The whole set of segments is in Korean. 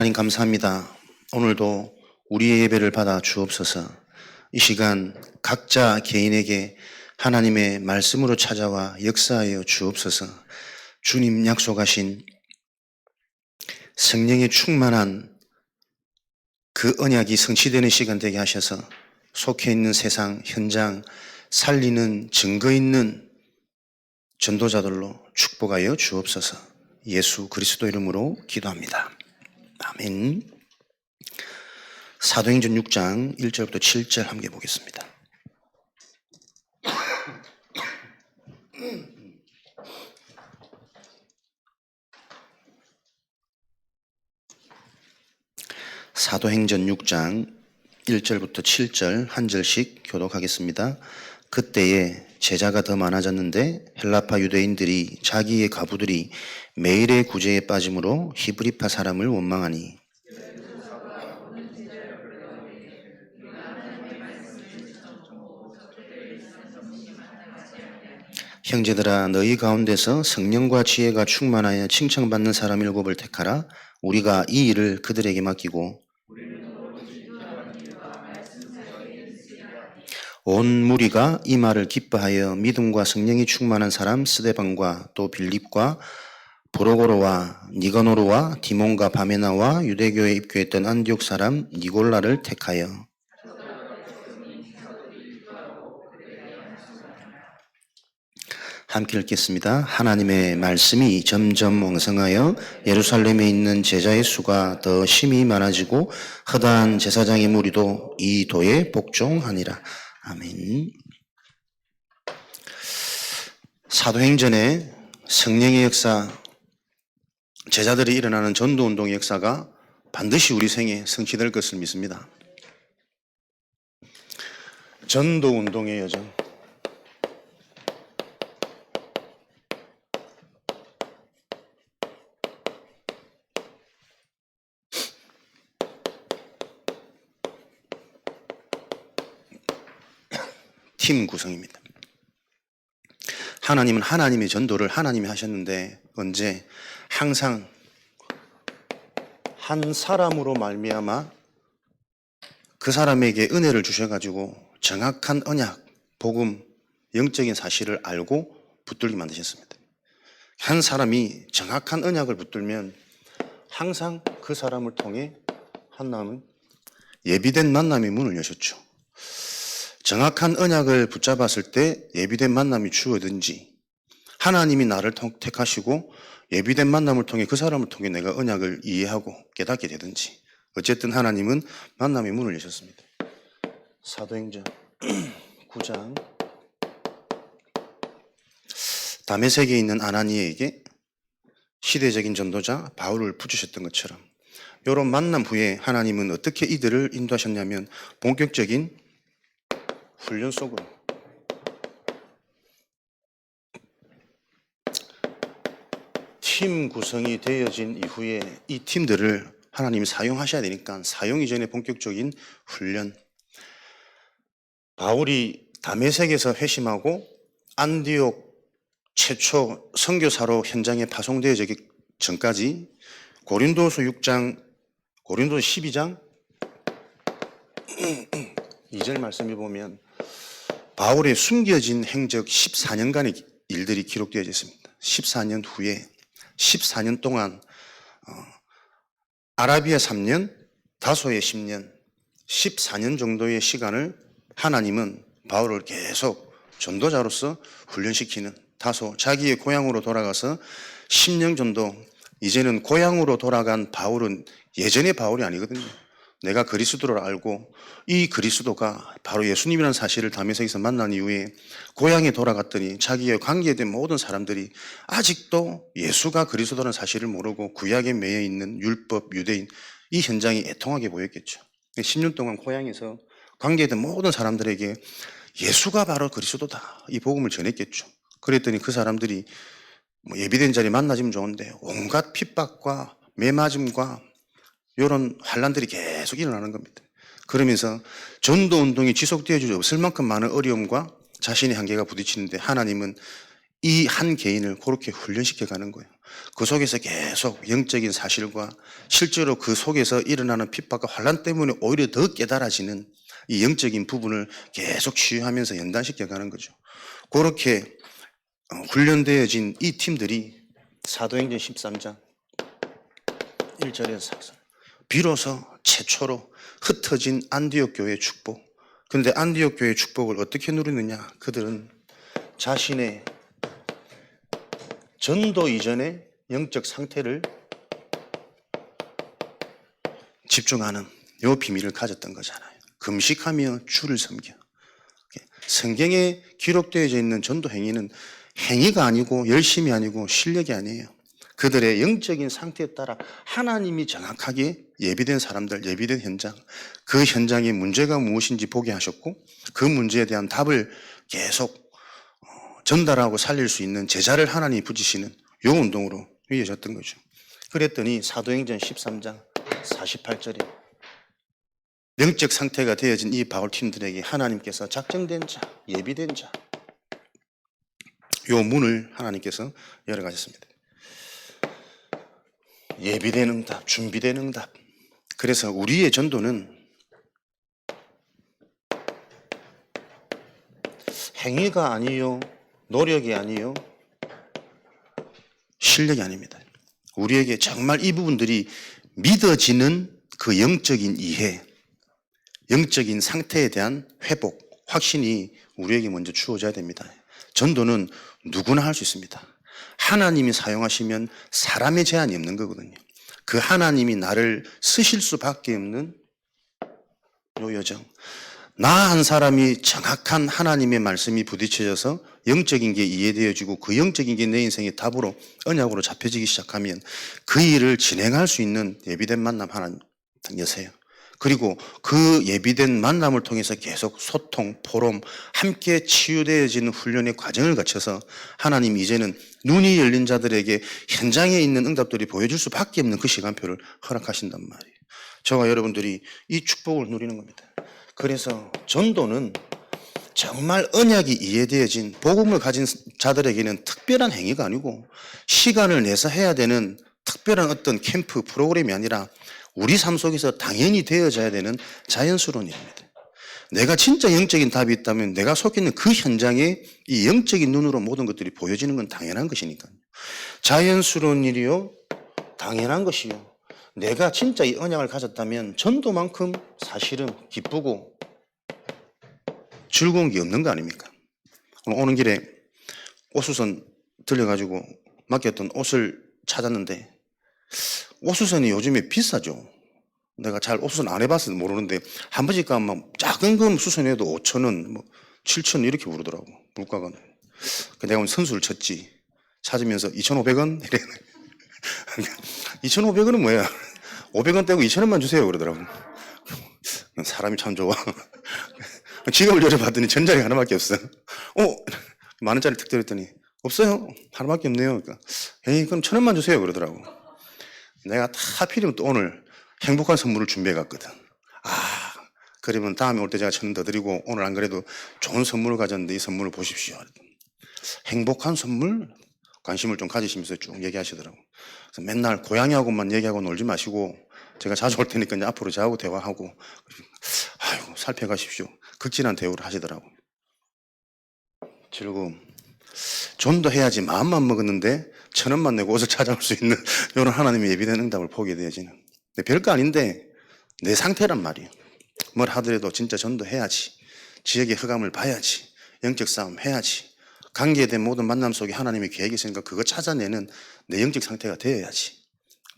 하나님 감사합니다. 오늘도 우리의 예배를 받아 주옵소서. 이 시간 각자 개인에게 하나님의 말씀으로 찾아와 역사하여 주옵소서. 주님 약속하신 성령의 충만한 그 언약이 성취되는 시간 되게 하셔서 속해 있는 세상 현장 살리는 증거 있는 전도자들로 축복하여 주옵소서. 예수 그리스도 이름으로 기도합니다. 아멘. 사도행전 6장 1절부터 7절 함께 보겠습니다. 사도행전 6장 1절부터 7절 한 절씩 교독하겠습니다. 그때에 제자가 더 많아졌는데 헬라파 유대인들이 자기의 가부들이 매일의 구제에 빠짐으로 히브리파 사람을 원망하니 형제들아 너희 가운데서 성령과 지혜가 충만하여 칭찬받는 사람 7을 택하라. 우리가 이 일을 그들에게 맡기고 온 무리가 이 말을 기뻐하여 믿음과 성령이 충만한 사람 스데반과 또 빌립과 브로고로와 니가노르와 디몬과 바메나와 유대교에 입교했던 안디옥 사람 니골라를 택하여 함께 읽겠습니다. 하나님의 말씀이 점점 왕성하여 예루살렘에 있는 제자의 수가 더 심히 많아지고 허다한 제사장의 무리도 이 도에 복종하니라. 아멘. 사도행전에 성령의 역사, 제자들이 일어나는 전도운동의 역사가 반드시 우리 생에 성취될 것을 믿습니다. 전도운동의 여정. 팀 구성입니다. 하나님은 하나님의 전도를 하나님이 하셨는데 언제? 항상 한 사람으로 말미암아 그 사람에게 은혜를 주셔가지고 정확한 언약, 복음, 영적인 사실을 알고 붙들게 만드셨습니다. 한 사람이 정확한 언약을 붙들면 항상 그 사람을 통해 하나님은 예비된 만남의 문을 여셨죠. 정확한 언약을 붙잡았을 때 예비된 만남이 주어든지 하나님이 나를 택하시고 예비된 만남을 통해 그 사람을 통해 내가 언약을 이해하고 깨닫게 되든지 어쨌든 하나님은 만남의 문을 여셨습니다. 사도행전 9장 다메섹에 있는 아나니에게 시대적인 전도자 바울을 붙이셨던 것처럼 이런 만남 후에 하나님은 어떻게 이들을 인도하셨냐면 본격적인 훈련 속으로 팀 구성이 되어진 이후에 이 팀들을 하나님이 사용하셔야 되니까 사용 이전에 본격적인 훈련. 바울이 다메섹에서 회심하고 안디옥 최초 선교사로 현장에 파송되어지기 전까지 고린도서 6장, 고린도서 12장 2절 말씀을 보면 바울의 숨겨진 행적 14년간의 일들이 기록되어 있습니다. 14년 후에 14년 동안 아라비아 3년, 다소의 10년, 14년 정도의 시간을 하나님은 바울을 계속 전도자로서 훈련시키는 다소 자기의 고향으로 돌아가서 10년 정도 이제는 고향으로 돌아간 바울은 예전의 바울이 아니거든요. 내가 그리스도를 알고 이 그리스도가 바로 예수님이라는 사실을 다메섹에서 만난 이후에 고향에 돌아갔더니 자기의 관계된 모든 사람들이 아직도 예수가 그리스도라는 사실을 모르고 구약에 매여 있는 율법, 유대인 이 현장이 애통하게 보였겠죠. 10년 동안 고향에서 관계된 모든 사람들에게 예수가 바로 그리스도다 이 복음을 전했겠죠. 그랬더니 그 사람들이 예비된 자리 만나지면 좋은데 온갖 핍박과 매맞음과 이런 환란들이 계속 일어나는 겁니다. 그러면서 전도운동이 지속되어질 없을 만큼 많은 어려움과 자신의 한계가 부딪히는데 하나님은 이 한 개인을 그렇게 훈련시켜 가는 거예요. 그 속에서 계속 영적인 사실과 실제로 그 속에서 일어나는 핍박과 환난 때문에 오히려 더 깨달아지는 이 영적인 부분을 계속 치유하면서 연단시켜 가는 거죠. 그렇게 훈련되어진 이 팀들이 사도행전 13장 1절에서 4절 비로소 최초로 흩어진 안디옥 교회의 축복. 그런데 안디옥 교회의 축복을 어떻게 누리느냐? 그들은 자신의 전도 이전의 영적 상태를 집중하는 요 비밀을 가졌던 거잖아요. 금식하며 주를 섬겨. 성경에 기록되어져 있는 전도 행위는 행위가 아니고 열심이 아니고 실력이 아니에요. 그들의 영적인 상태에 따라 하나님이 정확하게 예비된 사람들, 예비된 현장, 그 현장의 문제가 무엇인지 보게 하셨고 그 문제에 대한 답을 계속 전달하고 살릴 수 있는 제자를 하나님이 붙이시는 이 운동으로 이어졌던 거죠. 그랬더니 사도행전 13장 48절에 영적 상태가 되어진 이 바울팀들에게 하나님께서 작정된 자, 예비된 자, 요 문을 하나님께서 열어가셨습니다. 예비된 응답, 준비된 응답. 그래서 우리의 전도는 행위가 아니요, 노력이 아니요, 실력이 아닙니다. 우리에게 정말 이 부분들이 믿어지는 그 영적인 이해, 영적인 상태에 대한 회복, 확신이 우리에게 먼저 주어져야 됩니다. 전도는 누구나 할 수 있습니다. 하나님이 사용하시면 사람의 제한이 없는 거거든요. 그 하나님이 나를 쓰실 수밖에 없는 요 여정. 나 한 사람이 정확한 하나님의 말씀이 부딪혀져서 영적인 게 이해되어지고 그 영적인 게 내 인생의 답으로 언약으로 잡혀지기 시작하면 그 일을 진행할 수 있는 예비된 만남 하나 여세요. 그리고 그 예비된 만남을 통해서 계속 소통, 포럼, 함께 치유되어지는 훈련의 과정을 거쳐서 하나님 이제는 눈이 열린 자들에게 현장에 있는 응답들이 보여줄 수밖에 없는 그 시간표를 허락하신단 말이에요. 저와 여러분들이 이 축복을 누리는 겁니다. 그래서 전도는 정말 언약이 이해되어진 복음을 가진 자들에게는 특별한 행위가 아니고 시간을 내서 해야 되는 특별한 어떤 캠프 프로그램이 아니라 우리 삶 속에서 당연히 되어져야 되는 자연스러운 일입니다. 내가 진짜 영적인 답이 있다면 내가 속해 있는 그 현장에 이 영적인 눈으로 모든 것들이 보여지는 건 당연한 것이니까요. 자연스러운 일이요, 당연한 것이요. 내가 진짜 이 언약을 가졌다면 전도만큼 사실은 기쁘고 즐거운 게 없는 거 아닙니까? 오는 길에 옷수선 들려가지고 맡겼던 옷을 찾았는데 옷수선이 요즘에 비싸죠. 내가 잘 옷수선 안 해봤어도 모르는데 한 번씩 가면 작은 건 수선해도 5,000원, 뭐 7,000원 이렇게 부르더라고. 물가가. 내가 선수를 쳤지. 찾으면서 2,500원? 이래. 2,500원은 뭐야? 500원 떼고 2,000원만 주세요. 그러더라고. 사람이 참 좋아. 지갑을 열어봤더니 전자리 하나밖에 없어. 10,000원짜리 툭 들었더니 없어요. 하나밖에 없네요. 그러니까 에이 그럼 1,000원만 주세요. 그러더라고. 내가 하필이면 또 오늘 행복한 선물을 준비해 갔거든. 그러면 다음에 올 때 제가 1,000원 더 드리고 오늘 안 그래도 좋은 선물을 가졌는데 이 선물을 보십시오. 행복한 선물? 관심을 좀 가지시면서 쭉 얘기하시더라고. 그래서 맨날 고양이하고만 얘기하고 놀지 마시고 제가 자주 올 테니까 이제 앞으로 저하고 대화하고 아이고 살펴가십시오. 극진한 대우를 하시더라고. 즐거움. 전도해야지 마음만 먹었는데 1,000원만 내고 옷을 찾아올 수 있는 이런 하나님의 예비된 응답을 보게 되어지는. 별거 아닌데 내 상태란 말이에요. 뭘 하더라도 진짜 전도해야지. 지역의 흑암을 봐야지. 영적 싸움 해야지. 관계된 모든 만남 속에 하나님의 계획이 있으니까 그거 찾아내는 내 영적 상태가 되어야지.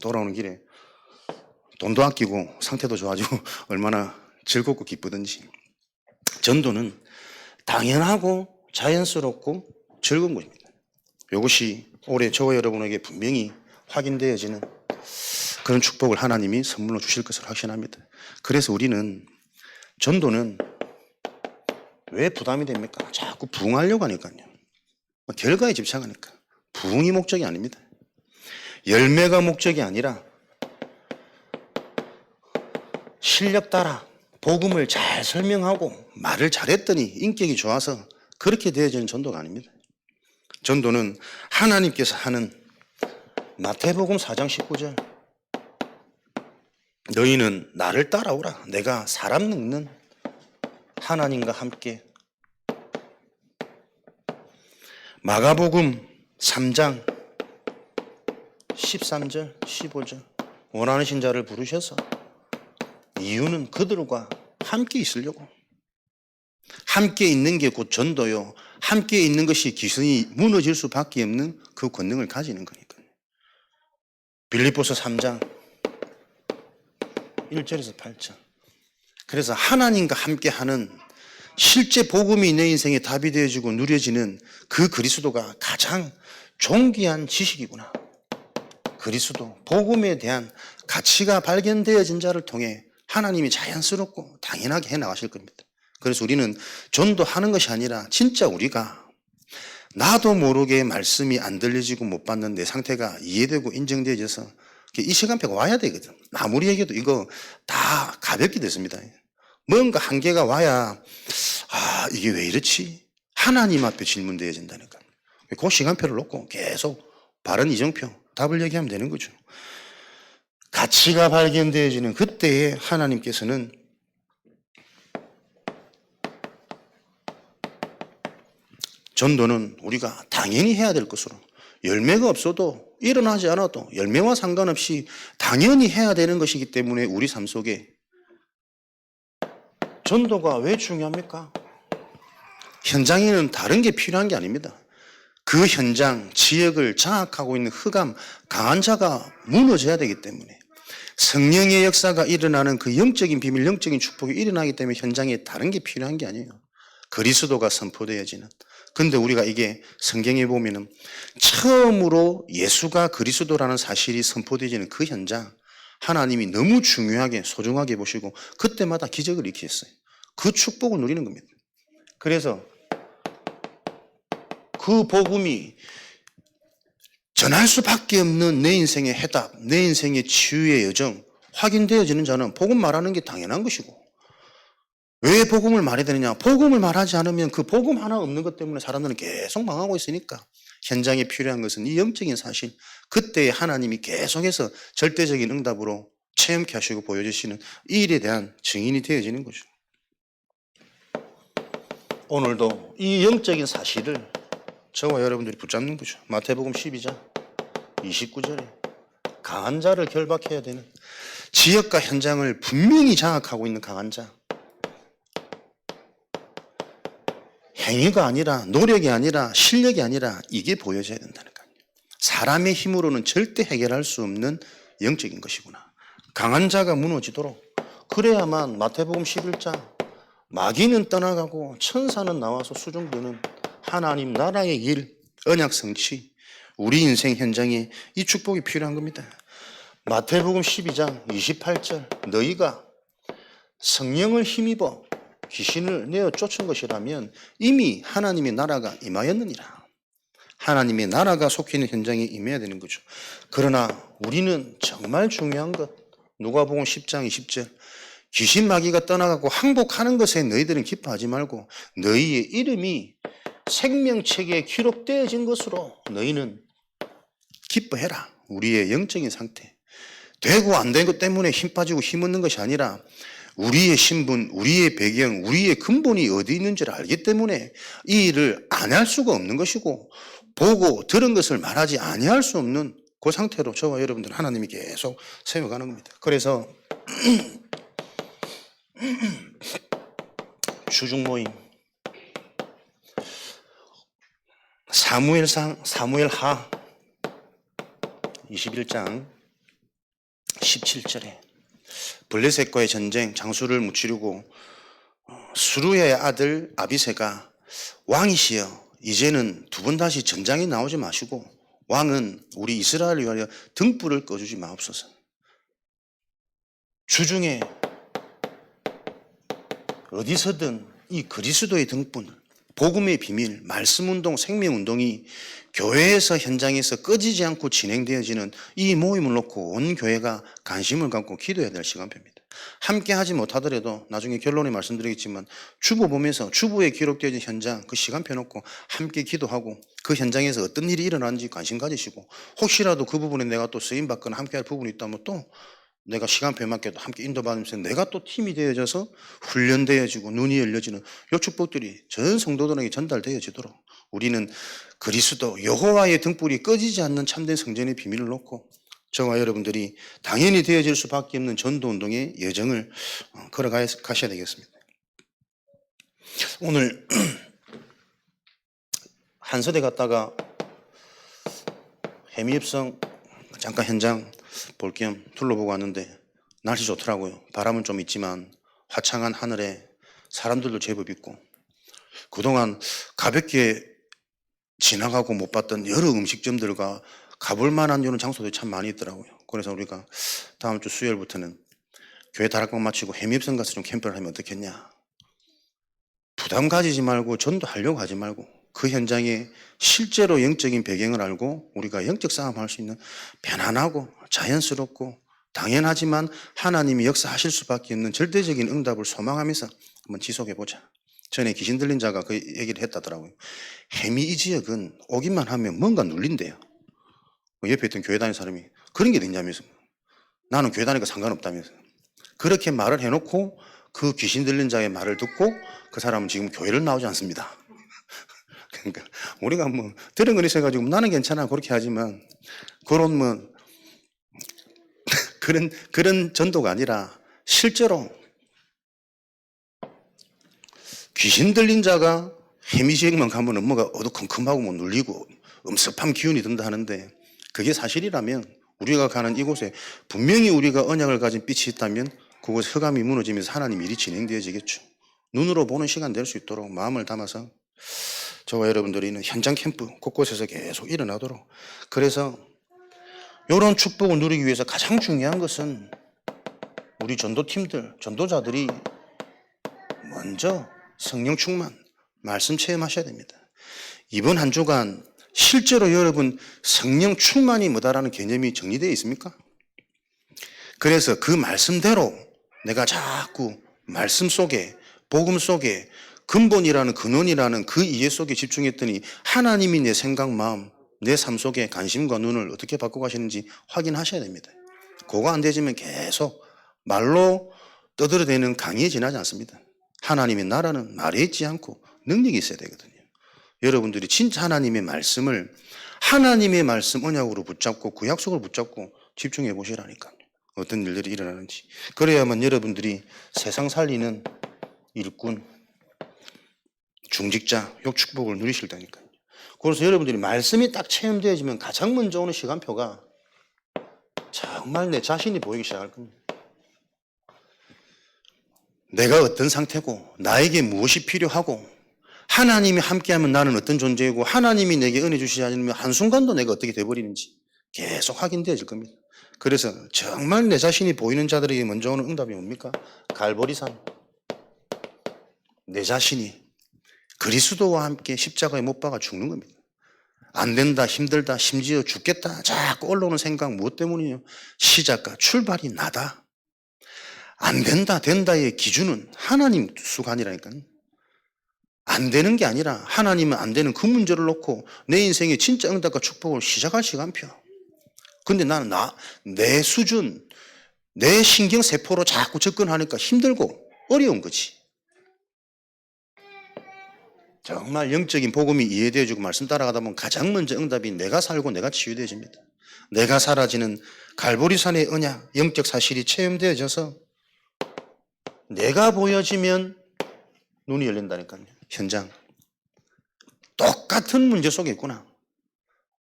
돌아오는 길에 돈도 아끼고 상태도 좋아지고 얼마나 즐겁고 기쁘든지. 전도는 당연하고 자연스럽고 즐거운 것입니다. 이것이 올해 저와 여러분에게 분명히 확인되어지는 그런 축복을 하나님이 선물로 주실 것을 확신합니다. 그래서 우리는 전도는 왜 부담이 됩니까? 자꾸 부흥하려고 하니까요. 결과에 집착하니까. 부흥이 목적이 아닙니다. 열매가 목적이 아니라 실력 따라 복음을 잘 설명하고 말을 잘했더니 인격이 좋아서 그렇게 되어지는 전도가 아닙니다. 전도는 하나님께서 하는 마태복음 4장 19절. 너희는 나를 따라오라. 내가 사람 늙는 하나님과 함께. 마가복음 3장 13절 15절. 원하는 자를 부르셔서 이유는 그들과 함께 있으려고. 함께 있는 게 곧 전도요. 함께 있는 것이 기승이 무너질 수밖에 없는 그 권능을 가지는 거니까요. 빌립보서 3장 1절에서 8절. 그래서 하나님과 함께하는 실제 복음이 내 인생에 답이 되어지고 누려지는 그 그리스도가 가장 존귀한 지식이구나. 그리스도, 복음에 대한 가치가 발견되어진 자를 통해 하나님이 자연스럽고 당연하게 해나가실 겁니다. 그래서 우리는 전도하는 것이 아니라 진짜 우리가 나도 모르게 말씀이 안 들려지고 못 받는 내 상태가 이해되고 인정되어져서 이 시간표가 와야 되거든. 아무리 얘기해도 이거 다 가볍게 됐습니다. 뭔가 한계가 와야 이게 왜 이렇지? 하나님 앞에 질문되어진다니까. 그 시간표를 놓고 계속 바른 이정표, 답을 얘기하면 되는 거죠. 가치가 발견되어지는 그때에 하나님께서는 전도는 우리가 당연히 해야 될 것으로, 열매가 없어도 일어나지 않아도 열매와 상관없이 당연히 해야 되는 것이기 때문에 우리 삶 속에 전도가 왜 중요합니까? 현장에는 다른 게 필요한 게 아닙니다. 그 현장, 지역을 장악하고 있는 흑암, 강한 자가 무너져야 되기 때문에, 성령의 역사가 일어나는 그 영적인 비밀, 영적인 축복이 일어나기 때문에 현장에 다른 게 필요한 게 아니에요. 그리스도가 선포되어지는. 근데 우리가 이게 성경에 보면은 처음으로 예수가 그리스도라는 사실이 선포되어지는 그 현장, 하나님이 너무 중요하게 소중하게 보시고 그때마다 기적을 일으켰어요. 그 축복을 누리는 겁니다. 그래서 그 복음이 전할 수밖에 없는 내 인생의 해답, 내 인생의 치유의 여정 확인되어지는 자는 복음 말하는 게 당연한 것이고, 왜 복음을 말해야 되느냐? 복음을 말하지 않으면 그 복음 하나 없는 것 때문에 사람들은 계속 망하고 있으니까 현장에 필요한 것은 이 영적인 사실, 그때 하나님이 계속해서 절대적인 응답으로 체험케 하시고 보여주시는 이 일에 대한 증인이 되어지는 거죠. 오늘도 이 영적인 사실을 저와 여러분들이 붙잡는 거죠. 마태복음 12장 29절에 강한 자를 결박해야 되는, 지역과 현장을 분명히 장악하고 있는 강한 자, 행위가 아니라, 노력이 아니라, 실력이 아니라 이게 보여져야 된다니까요. 사람의 힘으로는 절대 해결할 수 없는 영적인 것이구나. 강한 자가 무너지도록, 그래야만 마태복음 11장 마귀는 떠나가고 천사는 나와서 수종드는 하나님 나라의 일, 언약 성취, 우리 인생 현장에 이 축복이 필요한 겁니다. 마태복음 12장 28절, 너희가 성령을 힘입어 귀신을 내어 쫓은 것이라면 이미 하나님의 나라가 임하였느니라. 하나님의 나라가 속해 있는 현장에 임해야 되는 거죠. 그러나 우리는 정말 중요한 것, 누가복음 10장 20절, 귀신 마귀가 떠나가고 항복하는 것에 너희들은 기뻐하지 말고 너희의 이름이 생명책에 기록되어진 것으로 너희는 기뻐해라. 우리의 영적인 상태, 되고 안 된 것 때문에 힘 빠지고 힘없는 것이 아니라 우리의 신분, 우리의 배경, 우리의 근본이 어디 있는지를 알기 때문에 이 일을 안 할 수가 없는 것이고, 보고 들은 것을 말하지 아니할 수 없는 그 상태로 저와 여러분들 하나님이 계속 세워가는 겁니다. 그래서 주중 모임, 사무엘하 21장 17절에 블레셋과의 전쟁 장수를 무찌르고 수루야의 아들 아비새가 왕이시여 이제는 두 번 다시 전장에 나오지 마시고 왕은 우리 이스라엘을 위하여 등불을 꺼주지 마옵소서. 주중에 어디서든 이 그리스도의 등불, 복음의 비밀, 말씀운동, 생명운동이 교회에서 현장에서 꺼지지 않고 진행되어지는 이 모임을 놓고 온 교회가 관심을 갖고 기도해야 될 시간표입니다. 함께 하지 못하더라도 나중에 결론에 말씀드리겠지만 주보 보면서 주보에 기록되어진 현장 그 시간표 놓고 함께 기도하고 그 현장에서 어떤 일이 일어나는지 관심 가지시고 혹시라도 그 부분에 내가 또 쓰임받거나 함께 할 부분이 있다면 또 내가 시간표에 맞게 또 함께 인도받으면서 내가 또 팀이 되어져서 훈련되어지고 눈이 열려지는 요 축복들이 전 성도들에게 전달되어지도록 우리는 그리스도 여호와의 등불이 꺼지지 않는 참된 성전의 비밀을 놓고 저와 여러분들이 당연히 되어질 수밖에 없는 전도운동의 여정을 걸어가셔야 되겠습니다. 오늘 한서대 갔다가 해미읍성 잠깐 현장 볼 겸 둘러보고 왔는데 날씨 좋더라고요. 바람은 좀 있지만 화창한 하늘에 사람들도 제법 있고 그동안 가볍게 지나가고 못 봤던 여러 음식점들과 가볼 만한 이런 장소들이 참 많이 있더라고요. 그래서 우리가 다음 주 수요일부터는 교회 다락방 마치고 해미읍성 가서 좀 캠프를 하면 어떻겠냐. 부담 가지지 말고 전도하려고 하지 말고 그 현장에 실제로 영적인 배경을 알고 우리가 영적 싸움할 수 있는 편안하고 자연스럽고 당연하지만 하나님이 역사하실 수밖에 없는 절대적인 응답을 소망하면서 한번 지속해보자. 전에 귀신 들린 자가 그 얘기를 했다더라고요. 해미 이 지역은 오기만 하면 뭔가 눌린대요. 옆에 있던 교회 다니는 사람이 그런 게 있냐면서 나는 교회 다니니까 상관없다면서 그렇게 말을 해놓고 그 귀신 들린 자의 말을 듣고 그 사람은 지금 교회를 나오지 않습니다. 그러니까 우리가 뭐 들은 건 있어가지고 나는 괜찮아 그렇게 하지만 그런 뭐 그런 전도가 아니라 실제로 귀신 들린 자가 해미 지역만 가면 뭐가 어두컴컴하고 뭐 눌리고 음습한 기운이 든다 하는데 그게 사실이라면 우리가 가는 이곳에 분명히 우리가 언약을 가진 빛이 있다면 그곳에 흑암이 무너지면서 하나님 일이 진행되어지겠죠. 눈으로 보는 시간 될 수 있도록 마음을 담아서 저와 여러분들이 있는 현장 캠프 곳곳에서 계속 일어나도록 그래서 이런 축복을 누리기 위해서 가장 중요한 것은 우리 전도팀들, 전도자들이 먼저 성령 충만, 말씀 체험하셔야 됩니다. 이번 한 주간 실제로 여러분 성령 충만이 뭐다라는 개념이 정리되어 있습니까? 그래서 그 말씀대로 내가 자꾸 말씀 속에 복음 속에 근본이라는 근원이라는 그 이해 속에 집중했더니 하나님이 내 생각, 마음, 내 삶 속에 관심과 눈을 어떻게 바꿔가시는지 확인하셔야 됩니다. 그거 안 되지만 계속 말로 떠들어대는 강의에 지나지 않습니다. 하나님의 나라는 말에 있지 않고 능력이 있어야 되거든요. 여러분들이 진짜 하나님의 말씀을 하나님의 말씀 언약으로 붙잡고 그 약속을 붙잡고 집중해 보시라니까요. 어떤 일들이 일어나는지. 그래야만 여러분들이 세상 살리는 일꾼, 중직자, 요 축복을 누리실 테니까요. 그래서 여러분들이 말씀이 딱 체험되어지면 가장 먼저 오는 시간표가 정말 내 자신이 보이기 시작할 겁니다. 내가 어떤 상태고 나에게 무엇이 필요하고 하나님이 함께하면 나는 어떤 존재이고 하나님이 내게 은혜 주시지 않으면 한순간도 내가 어떻게 돼버리는지 계속 확인되어질 겁니다. 그래서 정말 내 자신이 보이는 자들에게 먼저 오는 응답이 뭡니까? 갈보리산. 내 자신이 그리스도와 함께 십자가에 못 박아 죽는 겁니다. 안 된다, 힘들다, 심지어 죽겠다 자꾸 올라오는 생각 무엇 때문이에요? 시작과 출발이 나다. 안 된다, 된다의 기준은 하나님 수간이라니까요. 안 되는 게 아니라 하나님은 안 되는 그 문제를 놓고 내 인생의 진짜 응답과 축복을 시작할 시간표. 근데 나는 내 수준, 내 신경세포로 자꾸 접근하니까 힘들고 어려운 거지. 정말 영적인 복음이 이해되어지고 말씀 따라가다 보면 가장 먼저 응답이 내가 살고 내가 치유되어집니다. 내가 사라지는 갈보리산의 언약, 영적 사실이 체험되어져서 내가 보여지면 눈이 열린다니까요. 현장. 똑같은 문제 속에 있구나.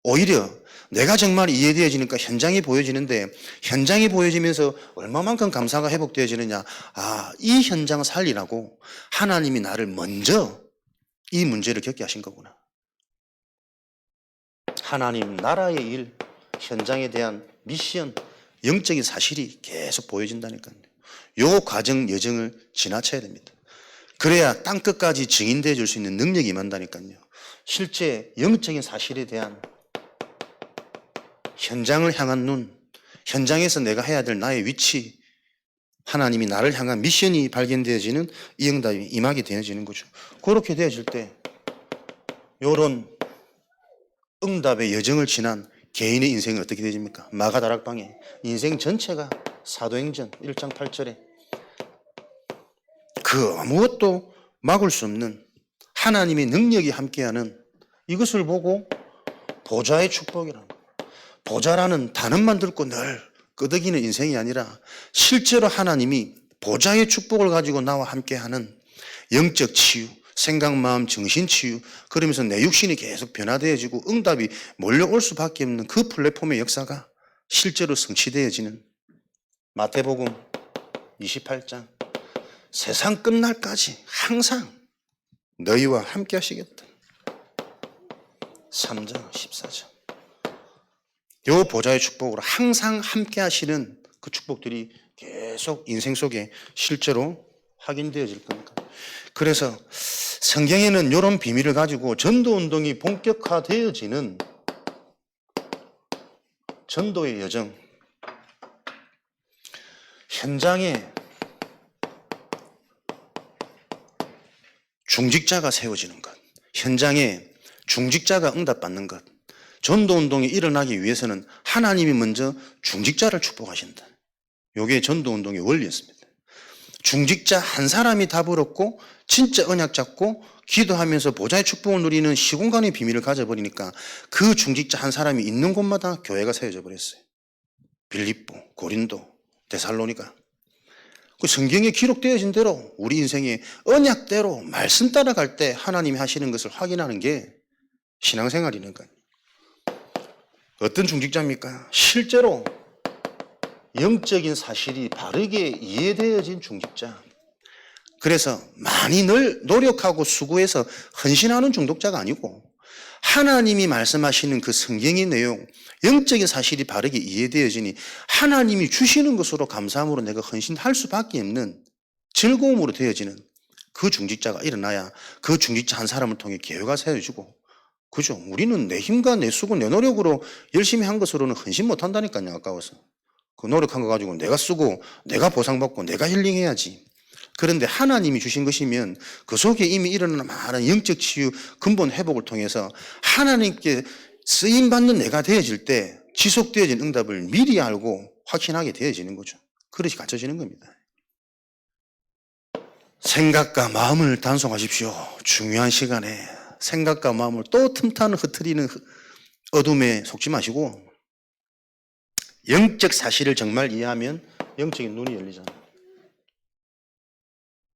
오히려 내가 정말 이해되어지니까 현장이 보여지는데 현장이 보여지면서 얼마만큼 감사가 회복되어지느냐. 아, 이 현장을 살리라고 하나님이 나를 먼저 이 문제를 겪게 하신 거구나. 하나님 나라의 일, 현장에 대한 미션, 영적인 사실이 계속 보여진다니까요. 요 과정, 여정을 지나쳐야 됩니다. 그래야 땅끝까지 증인되어 줄 수 있는 능력이 임한다니까요. 실제 영적인 사실에 대한 현장을 향한 눈, 현장에서 내가 해야 될 나의 위치, 하나님이 나를 향한 미션이 발견되어지는 이 응답이 임하게 되어지는 거죠. 그렇게 되어질 때 이런 응답의 여정을 지난 개인의 인생은 어떻게 되집니까? 마가다락방에 인생 전체가 사도행전 1장 8절에 그 아무것도 막을 수 없는 하나님의 능력이 함께하는 이것을 보고 보좌의 축복이라는, 보좌라는 단어만 듣고 늘 끄덕이는 인생이 아니라 실제로 하나님이 보좌의 축복을 가지고 나와 함께하는 영적 치유, 생각, 마음, 정신 치유, 그러면서 내 육신이 계속 변화되어지고 응답이 몰려올 수밖에 없는 그 플랫폼의 역사가 실제로 성취되어지는 마태복음 28장 세상 끝날까지 항상 너희와 함께 하시겠다. 3장 14절 요 보좌의 축복으로 항상 함께 하시는 그 축복들이 계속 인생 속에 실제로 확인되어질 겁니다. 그래서 성경에는 이런 비밀을 가지고 전도운동이 본격화되어지는 전도의 여정, 현장에 중직자가 세워지는 것, 현장에 중직자가 응답받는 것, 전도운동이 일어나기 위해서는 하나님이 먼저 중직자를 축복하신다. 이게 전도운동의 원리였습니다. 중직자 한 사람이 답을 얻고 진짜 언약 잡고 기도하면서 보좌의 축복을 누리는 시공간의 비밀을 가져버리니까 그 중직자 한 사람이 있는 곳마다 교회가 세워져 버렸어요. 빌립보, 고린도, 데살로니가. 그 성경에 기록되어진 대로 우리 인생의 언약대로 말씀 따라갈 때 하나님이 하시는 것을 확인하는 게 신앙생활이니까요. 어떤 중직자입니까? 실제로 영적인 사실이 바르게 이해되어진 중직자. 그래서 많이 늘 노력하고 수고해서 헌신하는 중독자가 아니고 하나님이 말씀하시는 그 성경의 내용, 영적인 사실이 바르게 이해되어지니 하나님이 주시는 것으로 감사함으로 내가 헌신할 수밖에 없는 즐거움으로 되어지는 그 중직자가 일어나야 그 중직자 한 사람을 통해 교회가 세워지고, 그죠? 우리는 내 힘과 내 수고, 내 노력으로 열심히 한 것으로는 헌신 못 한다니까요. 아까워서. 그 노력한 거 가지고 내가 쓰고 내가 보상받고 내가 힐링해야지. 그런데 하나님이 주신 것이면 그 속에 이미 일어나는 많은 영적 치유, 근본 회복을 통해서 하나님께 쓰임받는 내가 되어질 때 지속되어진 응답을 미리 알고 확신하게 되어지는 거죠. 그릇이 갖춰지는 겁니다. 생각과 마음을 단속하십시오. 중요한 시간에 생각과 마음을 또 틈타는 흐트리는 어둠에 속지 마시고 영적 사실을 정말 이해하면 영적인 눈이 열리잖아요.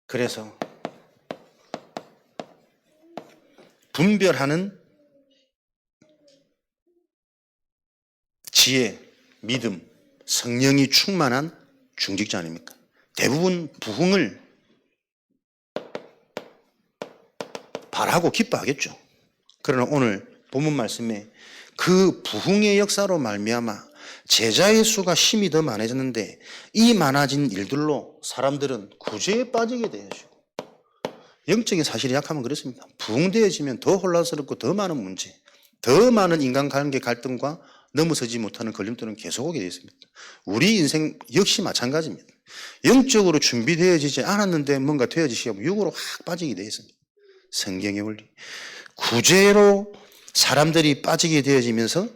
그래서 분별하는 지혜, 믿음, 성령이 충만한 중직자 아닙니까? 대부분 부흥을 바라고 기뻐하겠죠. 그러나 오늘 본문 말씀에 그 부흥의 역사로 말미암아 제자의 수가 심히 더 많아졌는데 이 많아진 일들로 사람들은 구제에 빠지게 되어지고, 영적인 사실이 약하면 그렇습니다. 부흥되어지면 더 혼란스럽고 더 많은 문제, 더 많은 인간관계 갈등과 넘어서지 못하는 걸림돌은 계속 오게 되어 있습니다. 우리 인생 역시 마찬가지입니다. 영적으로 준비되어지지 않았는데 뭔가 되어지시면 육으로 확 빠지게 되어 있습니다. 성경의 원리. 구제로 사람들이 빠지게 되어지면서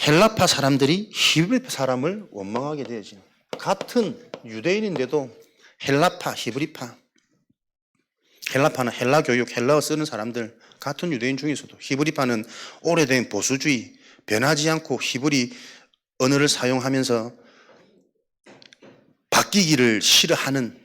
헬라파 사람들이 히브리파 사람을 원망하게 되어지는, 같은 유대인인데도 헬라파, 히브리파, 헬라파는 헬라 교육, 헬라어 쓰는 사람들, 같은 유대인 중에서도 히브리파는 오래된 보수주의, 변하지 않고 히브리 언어를 사용하면서 바뀌기를 싫어하는,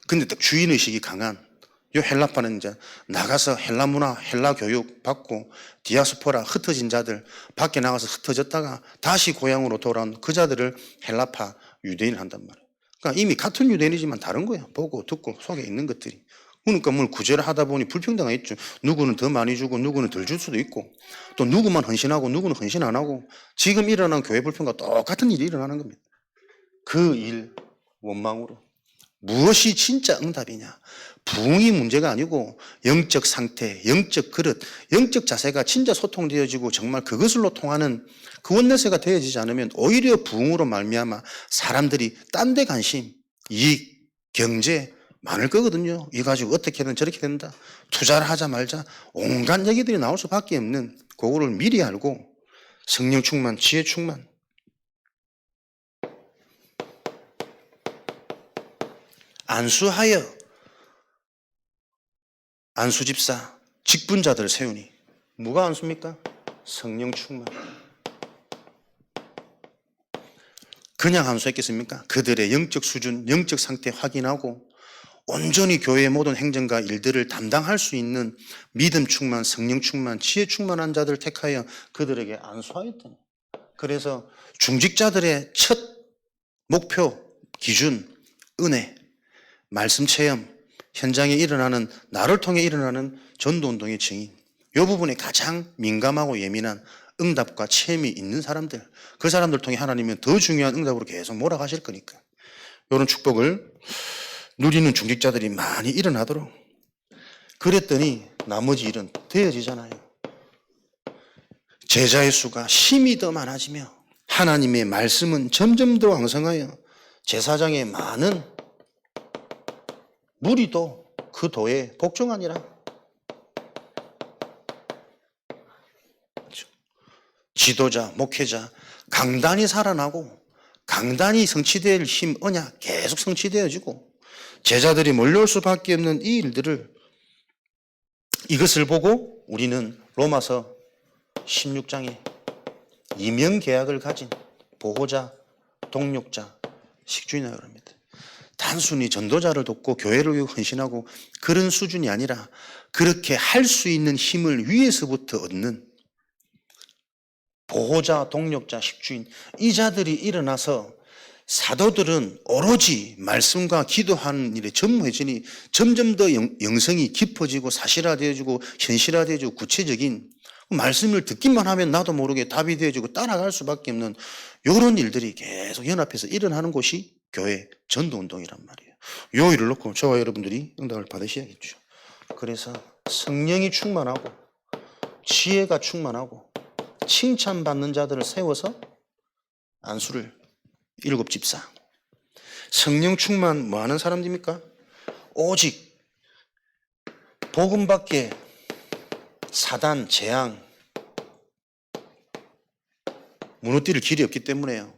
근데 딱 주인의식이 강한 요 헬라파는 이제 나가서 헬라 문화, 헬라 교육 받고 디아스포라 흩어진 자들, 밖에 나가서 흩어졌다가 다시 고향으로 돌아온 그 자들을 헬라파 유대인을 한단 말이에요. 그러니까 이미 같은 유대인이지만 다른 거예요. 보고 듣고 속에 있는 것들이. 그러니까 뭘 구제를 하다 보니 불평등이 있죠. 누구는 더 많이 주고 누구는 덜 줄 수도 있고, 또 누구만 헌신하고 누구는 헌신 안 하고, 지금 일어난 교회 불평과 똑같은 일이 일어나는 겁니다. 그 일 원망으로 무엇이 진짜 응답이냐? 부흥이 문제가 아니고 영적 상태, 영적 그릇, 영적 자세가 진짜 소통되어지고 정말 그것으로 통하는 그 원내세가 되어지지 않으면 오히려 부흥으로 말미암아 사람들이 딴 데 관심, 이익, 경제 많을 거거든요. 이 가지고 어떻게든 저렇게 된다. 투자를 하자 말자. 온갖 얘기들이 나올 수밖에 없는 그거를 미리 알고 성령 충만, 지혜 충만. 안수하여 안수 집사 직분자들을 세우니 뭐가 안수입니까? 성령 충만. 그냥 안수했겠습니까? 그들의 영적 수준, 영적 상태 확인하고 온전히 교회의 모든 행정과 일들을 담당할 수 있는 믿음 충만, 성령 충만, 지혜 충만한 자들을 택하여 그들에게 안수하였더니 그래서 중직자들의 첫 목표, 기준, 은혜, 말씀 체험, 현장에 일어나는 나를 통해 일어나는 전도운동의 증인 이 부분에 가장 민감하고 예민한 응답과 체험이 있는 사람들 그 사람들 통해 하나님은 더 중요한 응답으로 계속 몰아가실 거니까 이런 축복을 누리는 중직자들이 많이 일어나도록 그랬더니 나머지 일은 되어지잖아요. 제자의 수가 힘이 더 많아지며 하나님의 말씀은 점점 더 왕성하여 제사장의 많은 무리도 그 도에 복종하니라. 지도자, 목회자 강단이 살아나고 강단이 성취될 힘, 언약 계속 성취되어지고 제자들이 몰려올 수밖에 없는 이 일들을 이것을 보고 우리는 로마서 16장에 이명계약을 가진 보호자, 동력자, 식주인이라고 합니다. 단순히 전도자를 돕고 교회를 위해 헌신하고 그런 수준이 아니라 그렇게 할 수 있는 힘을 위에서부터 얻는 보호자, 동력자, 식주인 이 자들이 일어나서 사도들은 오로지 말씀과 기도하는 일에 전무해지니 점점 더 영성이 깊어지고 사실화되어지고 현실화되어지고 구체적인 말씀을 듣기만 하면 나도 모르게 답이 되어지고 따라갈 수밖에 없는 이런 일들이 계속 연합해서 일어나는 곳이 교회 전도운동이란 말이에요. 요 일을 놓고 저와 여러분들이 응답을 받으셔야겠죠. 그래서 성령이 충만하고 지혜가 충만하고 칭찬받는 자들을 세워서 안수를 7 집사. 성령 충만 뭐 하는 사람들입니까? 오직 복음밖에 사단, 재앙 무너뜨릴 길이 없기 때문에요.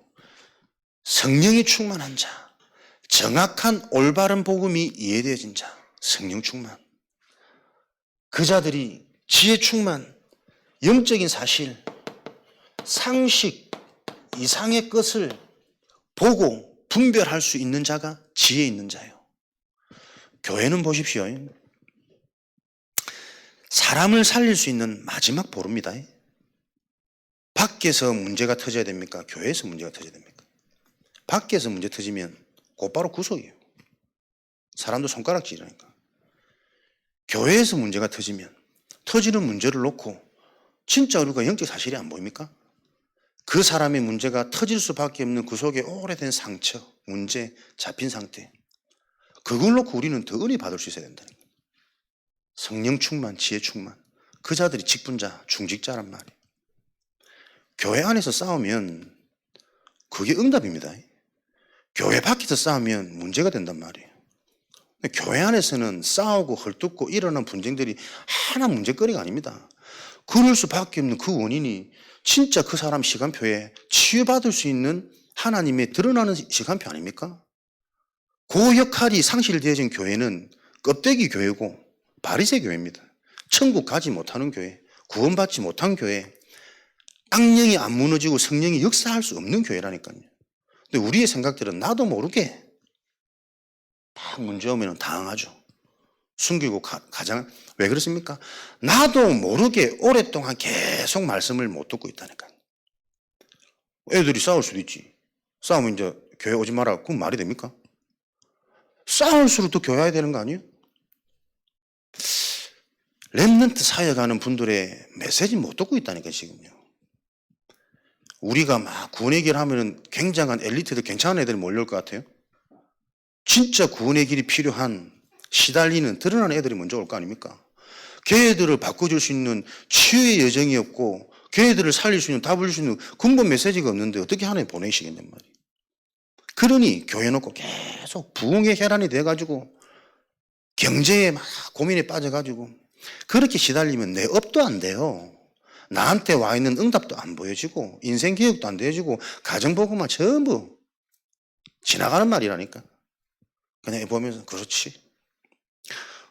성령이 충만한 자, 정확한 올바른 복음이 이해되어진 자, 성령 충만. 그 자들이 지혜 충만, 영적인 사실, 상식 이상의 것을 보고 분별할 수 있는 자가 지혜 있는 자예요. 교회는 보십시오. 사람을 살릴 수 있는 마지막 보루입니다. 밖에서 문제가 터져야 됩니까? 교회에서 문제가 터져야 됩니까? 밖에서 문제 터지면 곧바로 구속이에요. 사람도 손가락질이라니까. 교회에서 문제가 터지면 터지는 문제를 놓고 진짜 우리가 영적 사실이 안 보입니까? 그 사람의 문제가 터질 수밖에 없는 그 속에 오래된 상처, 문제, 잡힌 상태 그걸 놓고 우리는 더 은혜 받을 수 있어야 된다는 거예요. 성령 충만, 지혜 충만 그 자들이 직분자, 중직자란 말이에요. 교회 안에서 싸우면 그게 응답입니다. 교회 밖에서 싸우면 문제가 된단 말이에요. 교회 안에서는 싸우고 헐뜯고 일어난 분쟁들이 하나 문제거리가 아닙니다. 그럴 수밖에 없는 그 원인이 진짜 그 사람 시간표에 치유받을 수 있는 하나님의 드러나는 시간표 아닙니까? 그 역할이 상실되어진 교회는 껍데기 교회고 바리새 교회입니다. 천국 가지 못하는 교회, 구원받지 못한 교회, 악령이 안 무너지고 성령이 역사할 수 없는 교회라니까요. 근데 우리의 생각들은 나도 모르게 딱 문제 오면 당하죠. 숨기고 가장 왜 그렇습니까? 나도 모르게 오랫동안 계속 말씀을 못 듣고 있다니까. 애들이 싸울 수도 있지. 싸우면 이제 교회 오지 마라. 그건 말이 됩니까? 싸울수록 더 교회 와야 되는 거 아니에요? 렘넌트 사역하는 분들의 메시지 못 듣고 있다니까 지금요. 우리가 막 구원 얘기를 하면 굉장한 엘리트들 괜찮은 애들이 몰려올 것 같아요. 진짜 구원의 길이 필요한 시달리는 드러나는 애들이 먼저 올 거 아닙니까? 걔네들을 바꿔줄 수 있는 치유의 여정이 없고 걔네들을 살릴 수 있는 답을 줄 수 있는 근본 메시지가 없는데 어떻게 하나님 보내시겠냔 말이에요. 그러니 교회 놓고 계속 부흥의 혈안이 돼가지고 경제에 막 고민에 빠져가지고 그렇게 시달리면 내 업도 안 돼요. 나한테 와 있는 응답도 안 보여지고 인생 기획도 안 되어지고 가정보고만 전부 지나가는 말이라니까. 그냥 보면서 그렇지.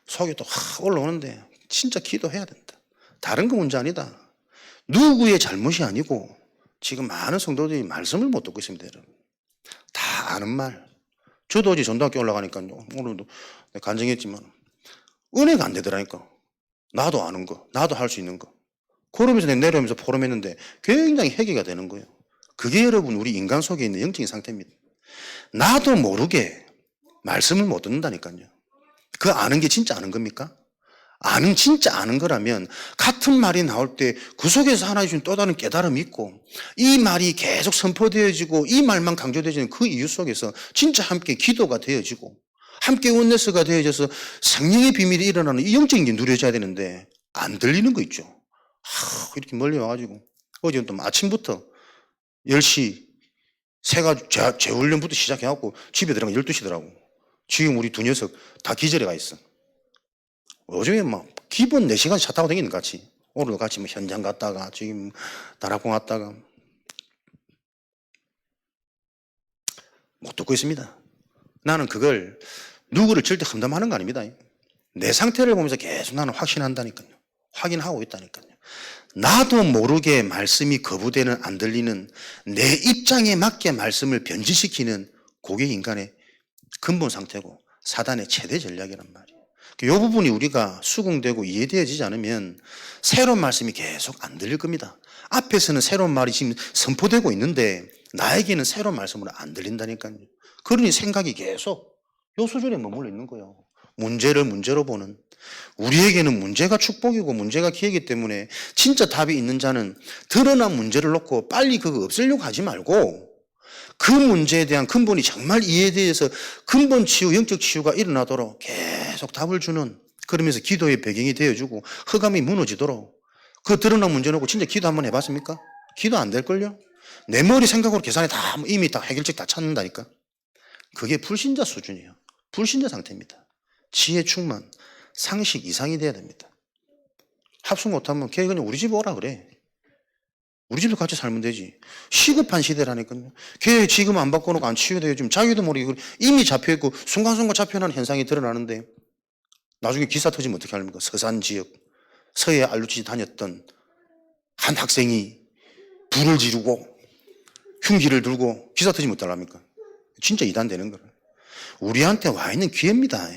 속이 또 확 올라오는데 진짜 기도해야 된다. 다른 거 문제 아니다. 누구의 잘못이 아니고 지금 많은 성도들이 말씀을 못 듣고 있습니다. 여러분. 다 아는 말. 저도 어제 전도학교 올라가니까요. 오늘도 간증했지만 은혜가 안 되더라니까. 나도 아는 거. 나도 할 수 있는 거. 그러면서 내가 내려오면서 포럼했는데 굉장히 해결이 되는 거예요. 그게 여러분 우리 인간 속에 있는 영적인 상태입니다. 나도 모르게 말씀을 못 듣는다니까요. 그 아는 게 진짜 아는 겁니까? 진짜 아는 거라면 같은 말이 나올 때 그 속에서 하나님 주신 또 다른 깨달음이 있고 이 말이 계속 선포되어지고 이 말만 강조되어지는 그 이유 속에서 진짜 함께 기도가 되어지고 함께 원네스가 되어져서 성령의 비밀이 일어나는 이 영적인 게 누려져야 되는데 안 들리는 거 있죠. 이렇게 멀리 와가지고 어제 또 아침부터 10시 재훈련부터 시작해갖고 집에 들어가면 12시더라고. 지금 우리 두 녀석 다 기절해 가 있어. 요즘에 막 기본 4시간 차 타고 다니는 같이. 오늘도 같이 뭐 현장 갔다가 지금 다락방 갔다가 못 듣고 있습니다. 나는 그걸 누구를 절대 험담하는 거 아닙니다. 내 상태를 보면서 계속 나는 확신한다니까요. 확인하고 있다니까요. 나도 모르게 말씀이 거부되는 안 들리는 내 입장에 맞게 말씀을 변질시키는 그게 인간의 근본 상태고 사단의 최대 전략이란 말이에요. 이 부분이 우리가 수긍되고 이해되어지지 않으면 새로운 말씀이 계속 안 들릴 겁니다. 앞에서는 새로운 말이 지금 선포되고 있는데 나에게는 새로운 말씀으로 안 들린다니까요. 그러니 생각이 계속 요 수준에 머물러 있는 거예요. 문제를 문제로 보는. 우리에게는 문제가 축복이고 문제가 기회이기 때문에 진짜 답이 있는 자는 드러난 문제를 놓고 빨리 그거 없애려고 하지 말고 그 문제에 대한 근본이 정말 이해되어서 근본 치유, 영적 치유가 일어나도록 계속 답을 주는 그러면서 기도의 배경이 되어주고 흑암이 무너지도록 그 드러난 문제 놓고 진짜 기도 한번 해봤습니까? 기도 안 될걸요? 내 머리 생각으로 계산해 다 이미 다 해결책 다 찾는다니까. 그게 불신자 수준이에요. 불신자 상태입니다. 지혜 충만, 상식 이상이 돼야 됩니다. 합숙 못하면 걔 그냥 우리 집 오라 그래. 우리 집도 같이 살면 되지. 시급한 시대라니까요. 걔 지금 안 바꿔놓고 안 치유돼요. 지금 자기도 모르게 이미 잡혀있고 순간순간 잡혀나는 현상이 드러나는데 나중에 기사 터지면 어떻게 합니까? 서산 지역, 서해 알루치 다녔던 한 학생이 불을 지르고 흉기를 들고 기사 터지면 어떡합니까? 진짜 이단되는 거예요. 우리한테 와 있는 기회입니다.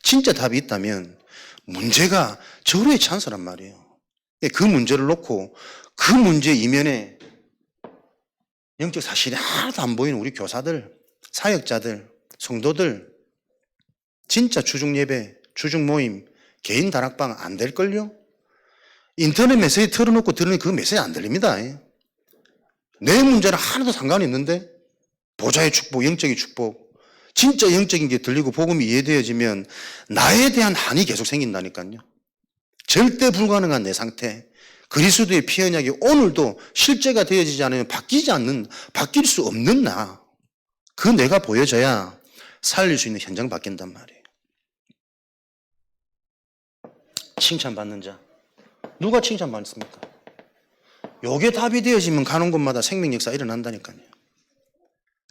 진짜 답이 있다면 문제가 절호의 찬스란 말이에요. 그 문제를 놓고 그 문제 이면에 영적 사실이 하나도 안 보이는 우리 교사들, 사역자들, 성도들 진짜 주중 예배, 주중 모임, 개인 다락방 안 될걸요? 인터넷 메시지 틀어놓고 들으니 그 메시지 안 들립니다. 내 문제랑 하나도 상관이 있는데 보좌의 축복, 영적인 축복 진짜 영적인 게 들리고 복음이 이해되어지면 나에 대한 한이 계속 생긴다니까요. 절대 불가능한 내 상태 그리스도의 피 언약이 오늘도 실제가 되어지지 않으면 바뀔 수 없는 나 그 내가 보여져야 살릴 수 있는 현장 바뀐단 말이에요. 칭찬받는 자 누가 칭찬받습니까? 요게 답이 되어지면 가는 곳마다 생명 역사 일어난다니까요.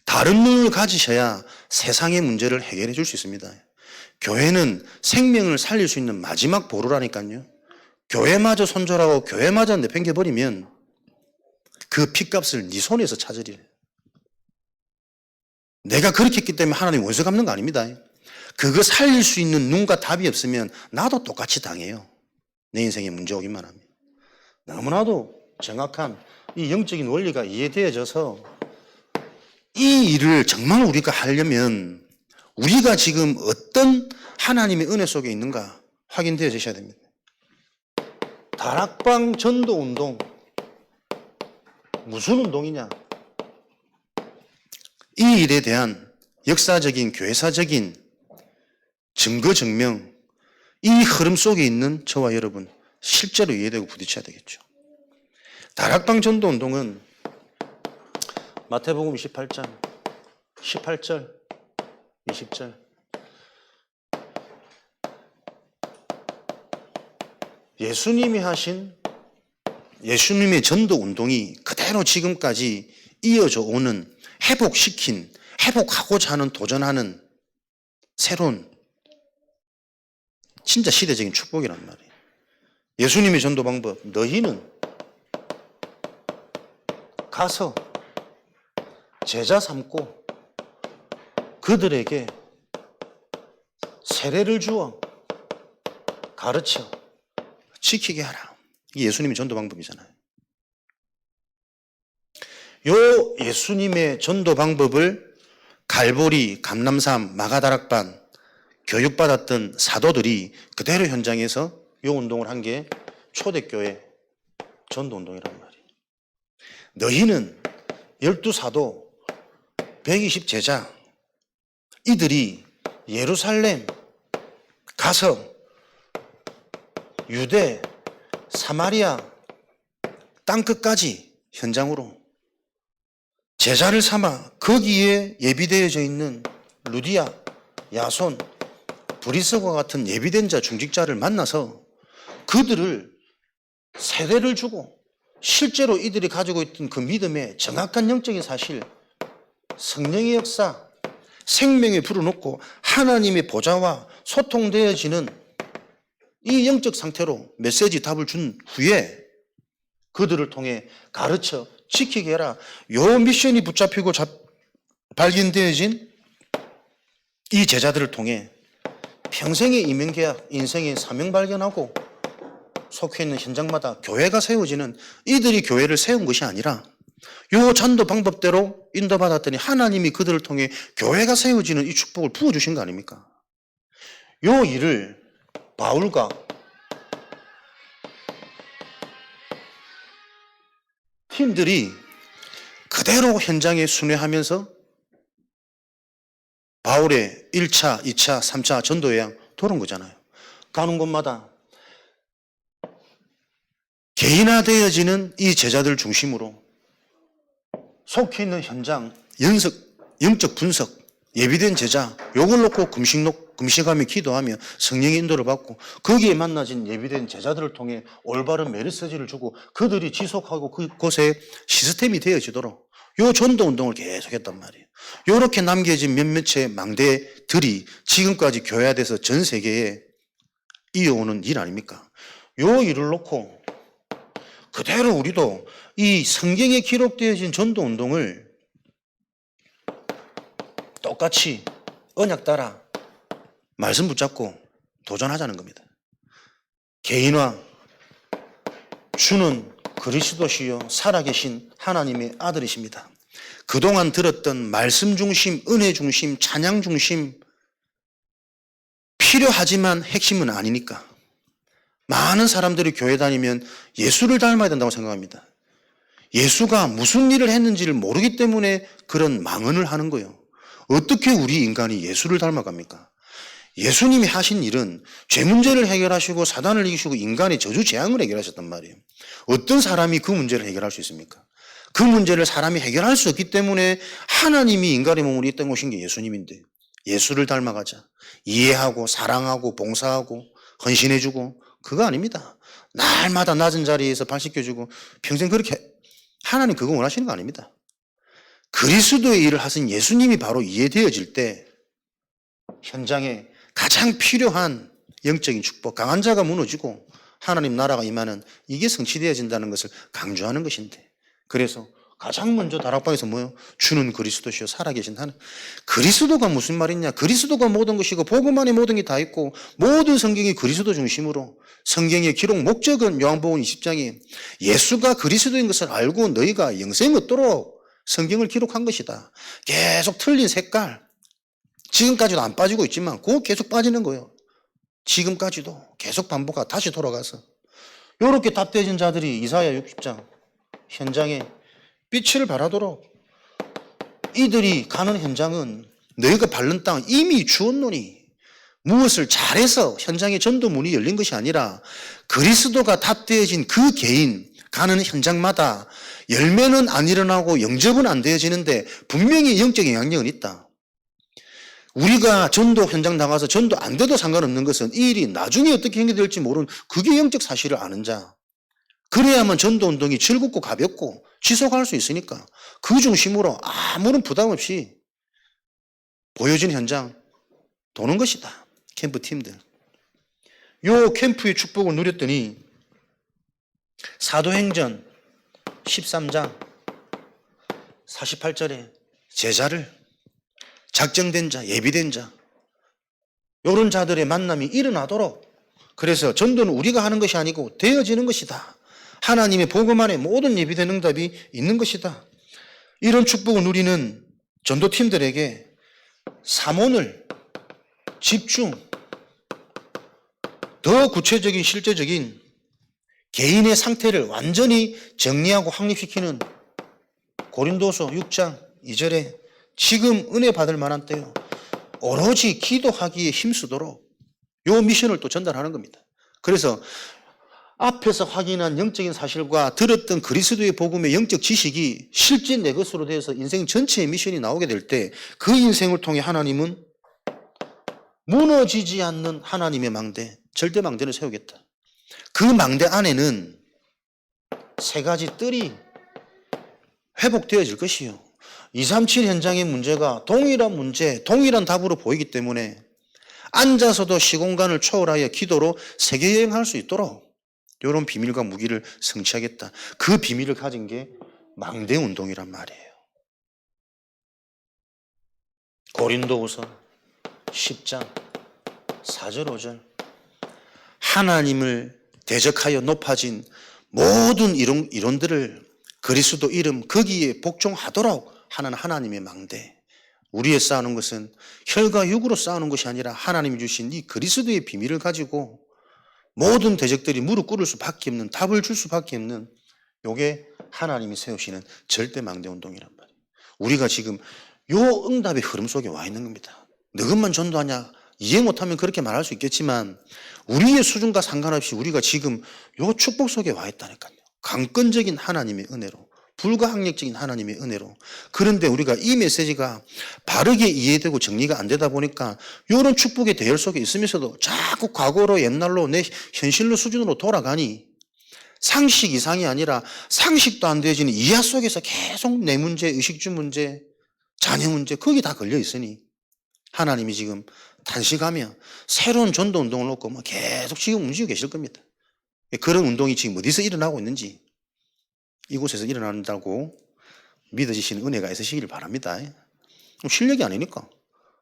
다른 눈을 가지셔야 세상의 문제를 해결해 줄 수 있습니다. 교회는 생명을 살릴 수 있는 마지막 보루라니까요. 교회마저 손절하고 교회마저 내팽개버리면 그 핏값을 네 손에서 찾으리래. 내가 그렇게 했기 때문에 하나님 원수 갚는 거 아닙니다. 그거 살릴 수 있는 눈과 답이 없으면 나도 똑같이 당해요. 내 인생에 문제 오기만 하면. 너무나도 정확한 이 영적인 원리가 이해되어져서 이 일을 정말 우리가 하려면 우리가 지금 어떤 하나님의 은혜 속에 있는가 확인되어지셔야 됩니다. 다락방 전도 운동 무슨 운동이냐? 이 일에 대한 역사적인 교회사적인 증거 증명, 이 흐름 속에 있는 저와 여러분 실제로 이해되고 부딪혀야 되겠죠. 다락방 전도 운동은 마태복음 28장 18절 20절 예수님이 하신 예수님의 전도 운동이 그대로 지금까지 이어져 오는 회복시킨, 회복하고자 하는 도전하는 새로운 진짜 시대적인 축복이란 말이에요. 예수님의 전도 방법, 너희는 가서 제자 삼고 그들에게 세례를 주어 가르쳐 지키게 하라. 이게 예수님의 전도 방법이잖아요. 요 예수님의 전도 방법을 갈보리, 감람산, 마가다락반 교육받았던 사도들이 그대로 현장에서 요 운동을 한 게 초대교회 전도 운동이란 말이에요. 너희는 12사도 120 제자 이들이 예루살렘 가서 유대, 사마리아 땅끝까지 현장으로 제자를 삼아 거기에 예비되어져 있는 루디아, 야손, 브리스과 같은 예비된 자, 중직자를 만나서 그들을 세례를 주고 실제로 이들이 가지고 있던 그 믿음의 정확한 영적인 사실, 성령의 역사, 생명에 불어넣고 하나님의 보좌와 소통되어지는 이 영적 상태로 메시지 답을 준 후에 그들을 통해 가르쳐 지키게 해라. 요 미션이 붙잡히고 발견되어진 이 제자들을 통해 평생의 이명계약, 인생의 사명 발견하고 속해 있는 현장마다 교회가 세워지는 이들이 교회를 세운 것이 아니라 요 전도 방법대로 인도받았더니 하나님이 그들을 통해 교회가 세워지는 이 축복을 부어주신 거 아닙니까? 요 일을 바울과 팀들이 그대로 현장에 순회하면서 바울의 1차, 2차, 3차 전도여행 돌은 거잖아요. 가는 곳마다 개인화되어지는 이 제자들 중심으로 속해 있는 현장, 영적 분석, 예비된 제자, 요걸 놓고 금식하며 기도하며 성령의 인도를 받고 거기에 만나진 예비된 제자들을 통해 올바른 메시지를 주고 그들이 지속하고 그곳에 시스템이 되어지도록 요 전도 운동을 계속했단 말이에요. 요렇게 남겨진 몇몇의 망대들이 지금까지 교회화돼서 전 세계에 이어오는 일 아닙니까? 요 일을 놓고 그대로 우리도 이 성경에 기록되어진 전도 운동을 똑같이 언약 따라 말씀 붙잡고 도전하자는 겁니다. 개인화, 주는 그리스도시요 살아계신 하나님의 아들이십니다. 그동안 들었던 말씀 중심, 은혜 중심, 찬양 중심 필요하지만 핵심은 아니니까 많은 사람들이 교회 다니면 예수를 닮아야 된다고 생각합니다. 예수가 무슨 일을 했는지를 모르기 때문에 그런 망언을 하는 거예요. 어떻게 우리 인간이 예수를 닮아갑니까? 예수님이 하신 일은 죄 문제를 해결하시고 사단을 이기시고 인간의 저주 재앙을 해결하셨단 말이에요. 어떤 사람이 그 문제를 해결할 수 있습니까? 그 문제를 사람이 해결할 수 없기 때문에 하나님이 인간의 몸을 이 땅에 오신 게 예수님인데 예수를 닮아가자. 이해하고 사랑하고 봉사하고 헌신해주고 그거 아닙니다. 날마다 낮은 자리에서 발 씻겨주고 평생 그렇게 하나님 그거 원하시는 거 아닙니다. 그리스도의 일을 하신 예수님이 바로 이해되어질 때 현장에 가장 필요한 영적인 축복, 강한 자가 무너지고 하나님 나라가 임하는 이게 성취되어진다는 것을 강조하는 것인데 그래서 가장 먼저 다락방에서 뭐요? 주는 그리스도시요 살아계신 하나님. 그리스도가 무슨 말이냐? 그리스도가 모든 것이고 복음 안에 모든 게 다 있고 모든 성경이 그리스도 중심으로 성경의 기록 목적은 요한복음 20장에 예수가 그리스도인 것을 알고 너희가 영생 얻도록 성경을 기록한 것이다. 계속 틀린 색깔 지금까지도 안 빠지고 있지만 그거 계속 빠지는 거예요. 지금까지도 계속 반복하고 다시 돌아가서 이렇게 답되어진 자들이 이사야 60장 현장에 빛을 발하도록 이들이 가는 현장은 너희가 밟는 땅 이미 주었노니 무엇을 잘해서 현장에 전도 문이 열린 것이 아니라 그리스도가 답되어진 그 개인 가는 현장마다 열매는 안 일어나고 영접은 안 되어지는데 분명히 영적 영향력은 있다. 우리가 전도 현장 나가서 전도 안 돼도 상관없는 것은 이 일이 나중에 어떻게 행해될지 모르는 그게 영적 사실을 아는 자. 그래야만 전도 운동이 즐겁고 가볍고 지속할 수 있으니까 그 중심으로 아무런 부담 없이 보여진 현장 도는 것이다. 캠프 팀들. 요 캠프의 축복을 누렸더니 사도행전 13장 48절에 제자를 작정된 자, 예비된 자 이런 자들의 만남이 일어나도록 그래서 전도는 우리가 하는 것이 아니고 되어지는 것이다. 하나님의 복음 안에 모든 예비된 응답이 있는 것이다. 이런 축복을 누리는 전도팀들에게 사모를 집중 더 구체적인 실제적인 개인의 상태를 완전히 정리하고 확립시키는 고린도서 6장 2절에 지금 은혜 받을 만한 때요 오로지 기도하기에 힘쓰도록 요 미션을 또 전달하는 겁니다. 그래서 앞에서 확인한 영적인 사실과 들었던 그리스도의 복음의 영적 지식이 실제 내 것으로 되어서 인생 전체의 미션이 나오게 될 때 그 인생을 통해 하나님은 무너지지 않는 하나님의 망대, 절대 망대를 세우겠다. 그 망대 안에는 세 가지 뜰이 회복되어질 것이요. 237 현장의 문제가 동일한 문제, 동일한 답으로 보이기 때문에 앉아서도 시공간을 초월하여 기도로 세계 여행할 수 있도록 이런 비밀과 무기를 성취하겠다. 그 비밀을 가진 게 망대 운동이란 말이에요. 고린도후서 10장 4절 5절 하나님을 대적하여 높아진 모든 이론들을 그리스도 이름 거기에 복종하도록 하는 하나님의 망대. 우리의 싸우는 것은 혈과 육으로 싸우는 것이 아니라 하나님이 주신 이 그리스도의 비밀을 가지고 모든 대적들이 무릎 꿇을 수밖에 없는 답을 줄 수밖에 없는 요게 하나님이 세우시는 절대 망대 운동이란 말이에요. 우리가 지금 요 응답의 흐름 속에 와 있는 겁니다. 너것만 전도하냐? 이해 못하면 그렇게 말할 수 있겠지만 우리의 수준과 상관없이 우리가 지금 요 축복 속에 와 있다니까요. 강권적인 하나님의 은혜로 불가항력적인 하나님의 은혜로. 그런데 우리가 이 메시지가 바르게 이해되고 정리가 안 되다 보니까 이런 축복의 대열 속에 있으면서도 자꾸 과거로 옛날로 내 현실로 수준으로 돌아가니 상식 이상이 아니라 상식도 안 되어지는 이하 속에서 계속 내 문제, 의식주 문제, 자녀 문제 거기 다 걸려 있으니 하나님이 지금 단식하며 새로운 전도 운동을 놓고 뭐 계속 지금 움직이고 계실 겁니다. 그런 운동이 지금 어디서 일어나고 있는지 이곳에서 일어난다고 믿어지시는 은혜가 있으시기를 바랍니다. 실력이 아니니까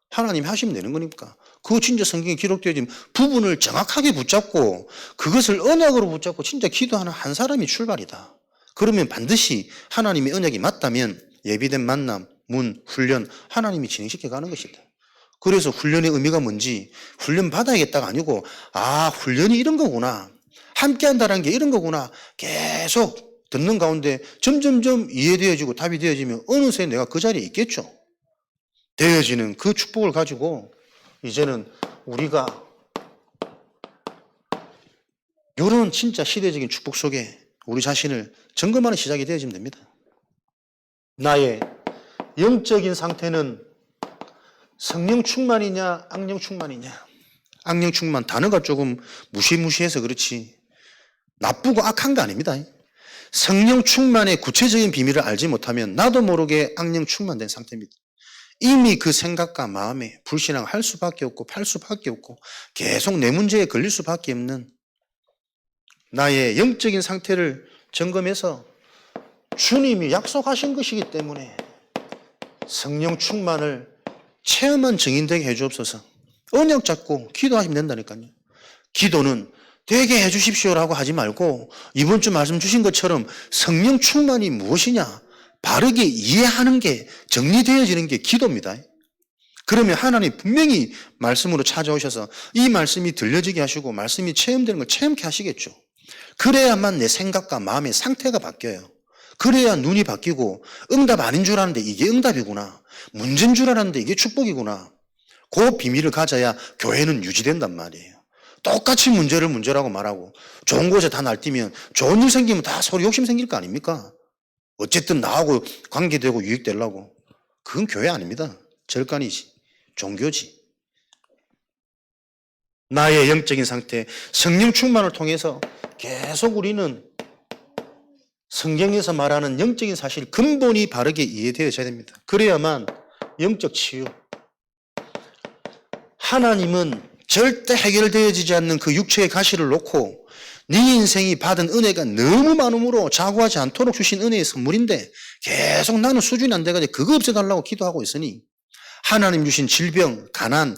하나님이 하시면 되는 거니까 그 진짜 성경에 기록되어진 부분을 정확하게 붙잡고 그것을 언약으로 붙잡고 진짜 기도하는 한 사람이 출발이다. 그러면 반드시 하나님의 언약이 맞다면 예비된 만남, 문, 훈련 하나님이 진행시켜 가는 것이다. 그래서 훈련의 의미가 뭔지 훈련 받아야겠다가 아니고 훈련이 이런 거구나. 함께 한다는 게 이런 거구나. 계속 듣는 가운데 점점점 이해되어지고 답이 되어지면 어느새 내가 그 자리에 있겠죠. 되어지는 그 축복을 가지고 이제는 우리가 이런 진짜 시대적인 축복 속에 우리 자신을 점검하는 시작이 되어지면 됩니다. 나의 영적인 상태는 성령 충만이냐 악령 충만이냐. 악령 충만 단어가 조금 무시무시해서 그렇지 나쁘고 악한 거 아닙니다. 성령 충만의 구체적인 비밀을 알지 못하면 나도 모르게 악령 충만된 상태입니다. 이미 그 생각과 마음에 불신앙할 수밖에 없고 팔 수밖에 없고 계속 내 문제에 걸릴 수밖에 없는 나의 영적인 상태를 점검해서 주님이 약속하신 것이기 때문에 성령 충만을 체험한 증인되게 해주옵소서. 언약 잡고 기도하시면 된다니까요. 기도는 되게 해주십시오라고 하지 말고 이번 주 말씀 주신 것처럼 성령 충만이 무엇이냐 바르게 이해하는 게 정리되어지는 게 기도입니다. 그러면 하나님 분명히 말씀으로 찾아오셔서 이 말씀이 들려지게 하시고 말씀이 체험되는 걸 체험케 하시겠죠. 그래야만 내 생각과 마음의 상태가 바뀌어요. 그래야 눈이 바뀌고 응답 아닌 줄 알았는데 이게 응답이구나. 문제인 줄 알았는데 이게 축복이구나. 그 비밀을 가져야 교회는 유지된단 말이에요. 똑같이 문제를 문제라고 말하고 좋은 곳에 다 날뛰면 좋은 일 생기면 다 서로 욕심 생길 거 아닙니까? 어쨌든 나하고 관계되고 유익되려고. 그건 교회 아닙니다. 절간이지. 종교지. 나의 영적인 상태, 성령 충만을 통해서 계속 우리는 성경에서 말하는 영적인 사실 근본이 바르게 이해되어져야 됩니다. 그래야만 영적 치유. 하나님은 절대 해결되어지지 않는 그 육체의 가시를 놓고 네 인생이 받은 은혜가 너무 많음으로 자고하지 않도록 주신 은혜의 선물인데 계속 나는 수준이 안 돼가지고 그거 없애달라고 기도하고 있으니 하나님 주신 질병, 가난,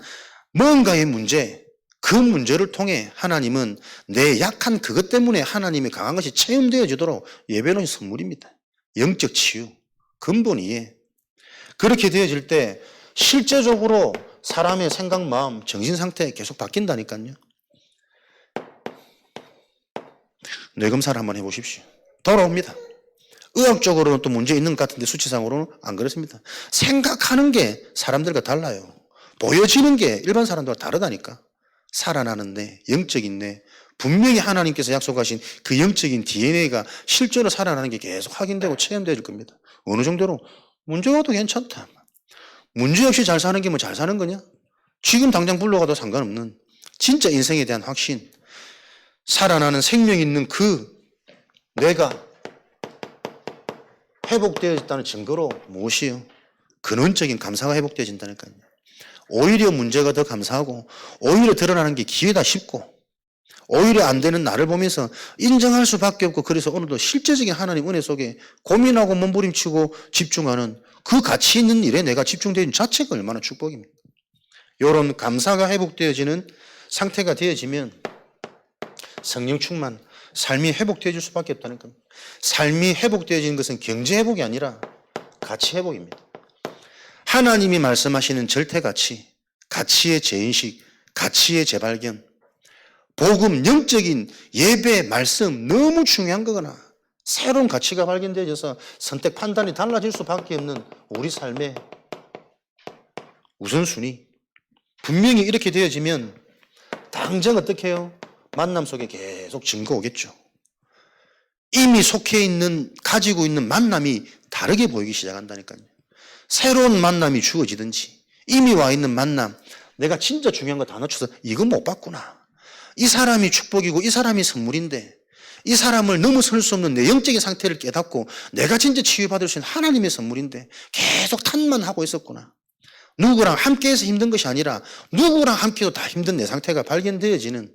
뭔가의 문제, 그 문제를 통해 하나님은 내 약한 그것 때문에 하나님의 강한 것이 체험되어지도록 예배놓은 선물입니다. 영적 치유, 근본 이해. 그렇게 되어질 때 실제적으로 사람의 생각, 마음, 정신 상태 계속 바뀐다니까요. 뇌검사를 한번 해보십시오. 돌아옵니다. 의학적으로는 또 문제 있는 것 같은데 수치상으로는 안 그렇습니다. 생각하는 게 사람들과 달라요. 보여지는 게 일반 사람들과 다르다니까. 살아나는데 영적인 뇌, 분명히 하나님께서 약속하신 그 영적인 DNA가 실제로 살아나는 게 계속 확인되고 체험될 겁니다. 어느 정도로 문제가 도 괜찮다. 문제 없이 잘 사는 게 뭐 잘 사는 거냐? 지금 당장 불러가도 상관없는 진짜 인생에 대한 확신, 살아나는 생명이 있는 그 뇌가 회복되어졌다는 증거로 무엇이요? 근원적인 감사가 회복되어진다니까요. 오히려 문제가 더 감사하고 오히려 드러나는 게 기회다 싶고 오히려 안 되는 나를 보면서 인정할 수밖에 없고 그래서 오늘도 실제적인 하나님 은혜 속에 고민하고 몸부림치고 집중하는 그 가치 있는 일에 내가 집중되는 자체가 얼마나 축복입니까? 이런 감사가 회복되어지는 상태가 되어지면 성령 충만, 삶이 회복되어질 수밖에 없다는 겁니다. 삶이 회복되어지는 것은 경제 회복이 아니라 가치 회복입니다. 하나님이 말씀하시는 절대가치, 가치의 재인식, 가치의 재발견, 복음, 영적인 예배, 말씀 너무 중요한 거거나 새로운 가치가 발견되어져서 선택 판단이 달라질 수밖에 없는 우리 삶의 우선순위. 분명히 이렇게 되어지면 당장 어떻게 해요? 만남 속에 계속 증거 오겠죠. 이미 속해 있는, 가지고 있는 만남이 다르게 보이기 시작한다니까요. 새로운 만남이 주어지든지 이미 와 있는 만남, 내가 진짜 중요한 거 다 놓쳐서 이거 못 봤구나. 이 사람이 축복이고 이 사람이 선물인데 이 사람을 넘어설 수 없는 내 영적인 상태를 깨닫고 내가 진짜 치유받을 수 있는 하나님의 선물인데 계속 탓만 하고 있었구나. 누구랑 함께해서 힘든 것이 아니라 누구랑 함께도 다 힘든 내 상태가 발견되어지는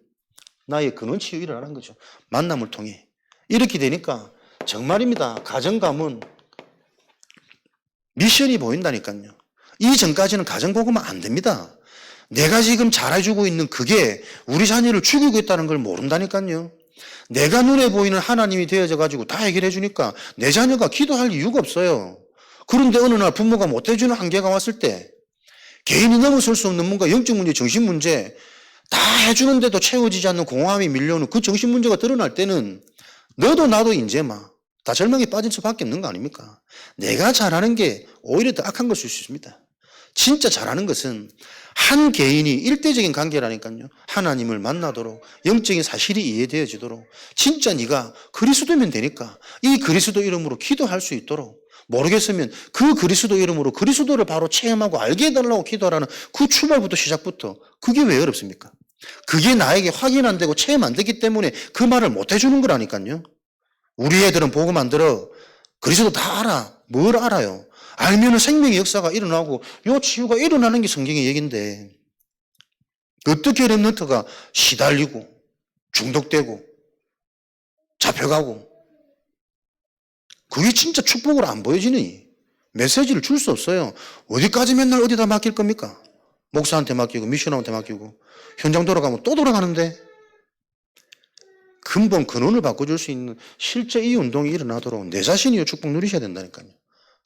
나의 근원 치유 일어나는 거죠. 만남을 통해. 이렇게 되니까 정말입니다. 가정감은 미션이 보인다니까요. 이전까지는 가정복음은 안 됩니다. 내가 지금 잘해주고 있는 그게 우리 자녀를 죽이고 있다는 걸 모른다니까요. 내가 눈에 보이는 하나님이 되어져 가지고 다 해결해 주니까 내 자녀가 기도할 이유가 없어요. 그런데 어느 날 부모가 못 해주는 한계가 왔을 때 개인이 넘어설 수 없는 뭔가 영적 문제, 정신 문제 다 해주는데도 채워지지 않는 공허함이 밀려오는 그 정신 문제가 드러날 때는 너도 나도 이제 다 절망에 빠질 수밖에 없는 거 아닙니까? 내가 잘하는 게 오히려 더 악한 것일 수 있습니다. 진짜 잘하는 것은 한 개인이 일대적인 관계라니까요. 하나님을 만나도록 영적인 사실이 이해되어지도록 진짜 네가 그리스도면 되니까 이 그리스도 이름으로 기도할 수 있도록 모르겠으면 그 그리스도 이름으로 그리스도를 바로 체험하고 알게 해달라고 기도하라는 그 출발부터 시작부터 그게 왜 어렵습니까? 그게 나에게 확인 안 되고 체험 안 되기 때문에 그 말을 못 해주는 거라니까요. 우리 애들은 복음 안 들어. 그리스도 다 알아. 뭘 알아요? 알면은 생명의 역사가 일어나고 요 치유가 일어나는 게 성경의 얘기인데 어떻게 렘넌트가 시달리고 중독되고 잡혀가고 그게 진짜 축복으로 안 보여지니 메시지를 줄 수 없어요. 어디까지 맨날 어디다 맡길 겁니까? 목사한테 맡기고 미션한테 맡기고 현장 돌아가면 또 돌아가는데 근본 근원을 바꿔줄 수 있는 실제 이 운동이 일어나도록 내 자신이 축복 누리셔야 된다니까요.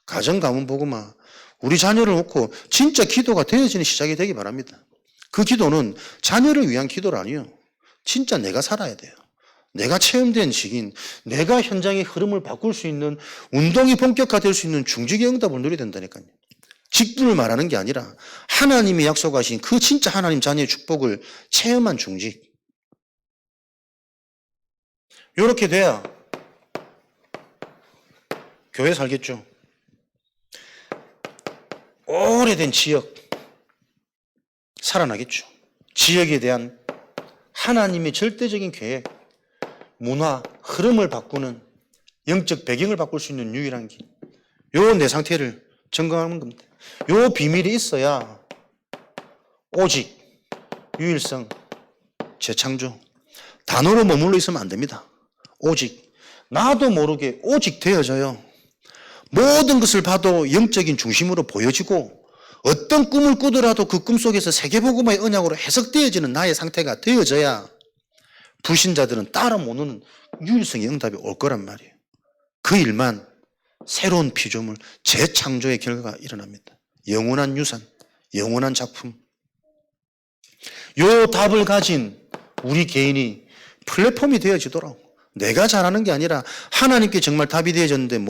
가정 가문 복음화 우리 자녀를 놓고 진짜 기도가 되어지는 시작이 되기 바랍니다. 그 기도는 자녀를 위한 기도가 아니에요. 진짜 내가 살아야 돼요. 내가 체험된 직인, 내가 현장의 흐름을 바꿀 수 있는 운동이 본격화될 수 있는 중직의 응답을 누려야 된다니까요. 직분을 말하는 게 아니라 하나님이 약속하신 그 진짜 하나님 자녀의 축복을 체험한 중직. 이렇게 돼야 교회 살겠죠. 오래된 지역 살아나겠죠. 지역에 대한 하나님의 절대적인 계획, 문화, 흐름을 바꾸는 영적 배경을 바꿀 수 있는 유일한 길. 요 내 상태를 점검하는 겁니다. 요 비밀이 있어야 오직, 유일성, 재창조. 단어로 머물러 있으면 안 됩니다. 오직. 나도 모르게 오직 되어져요. 모든 것을 봐도 영적인 중심으로 보여지고 어떤 꿈을 꾸더라도 그 꿈 속에서 세계복음화의 언약으로 해석되어지는 나의 상태가 되어져야 불신자들은 따라 못 오는 유일성의 응답이 올 거란 말이에요. 그 일만 새로운 피조물, 재창조의 결과가 일어납니다. 영원한 유산, 영원한 작품. 요 답을 가진 우리 개인이 플랫폼이 되어지도록 내가 잘하는 게 아니라 하나님께 정말 답이 되어졌는데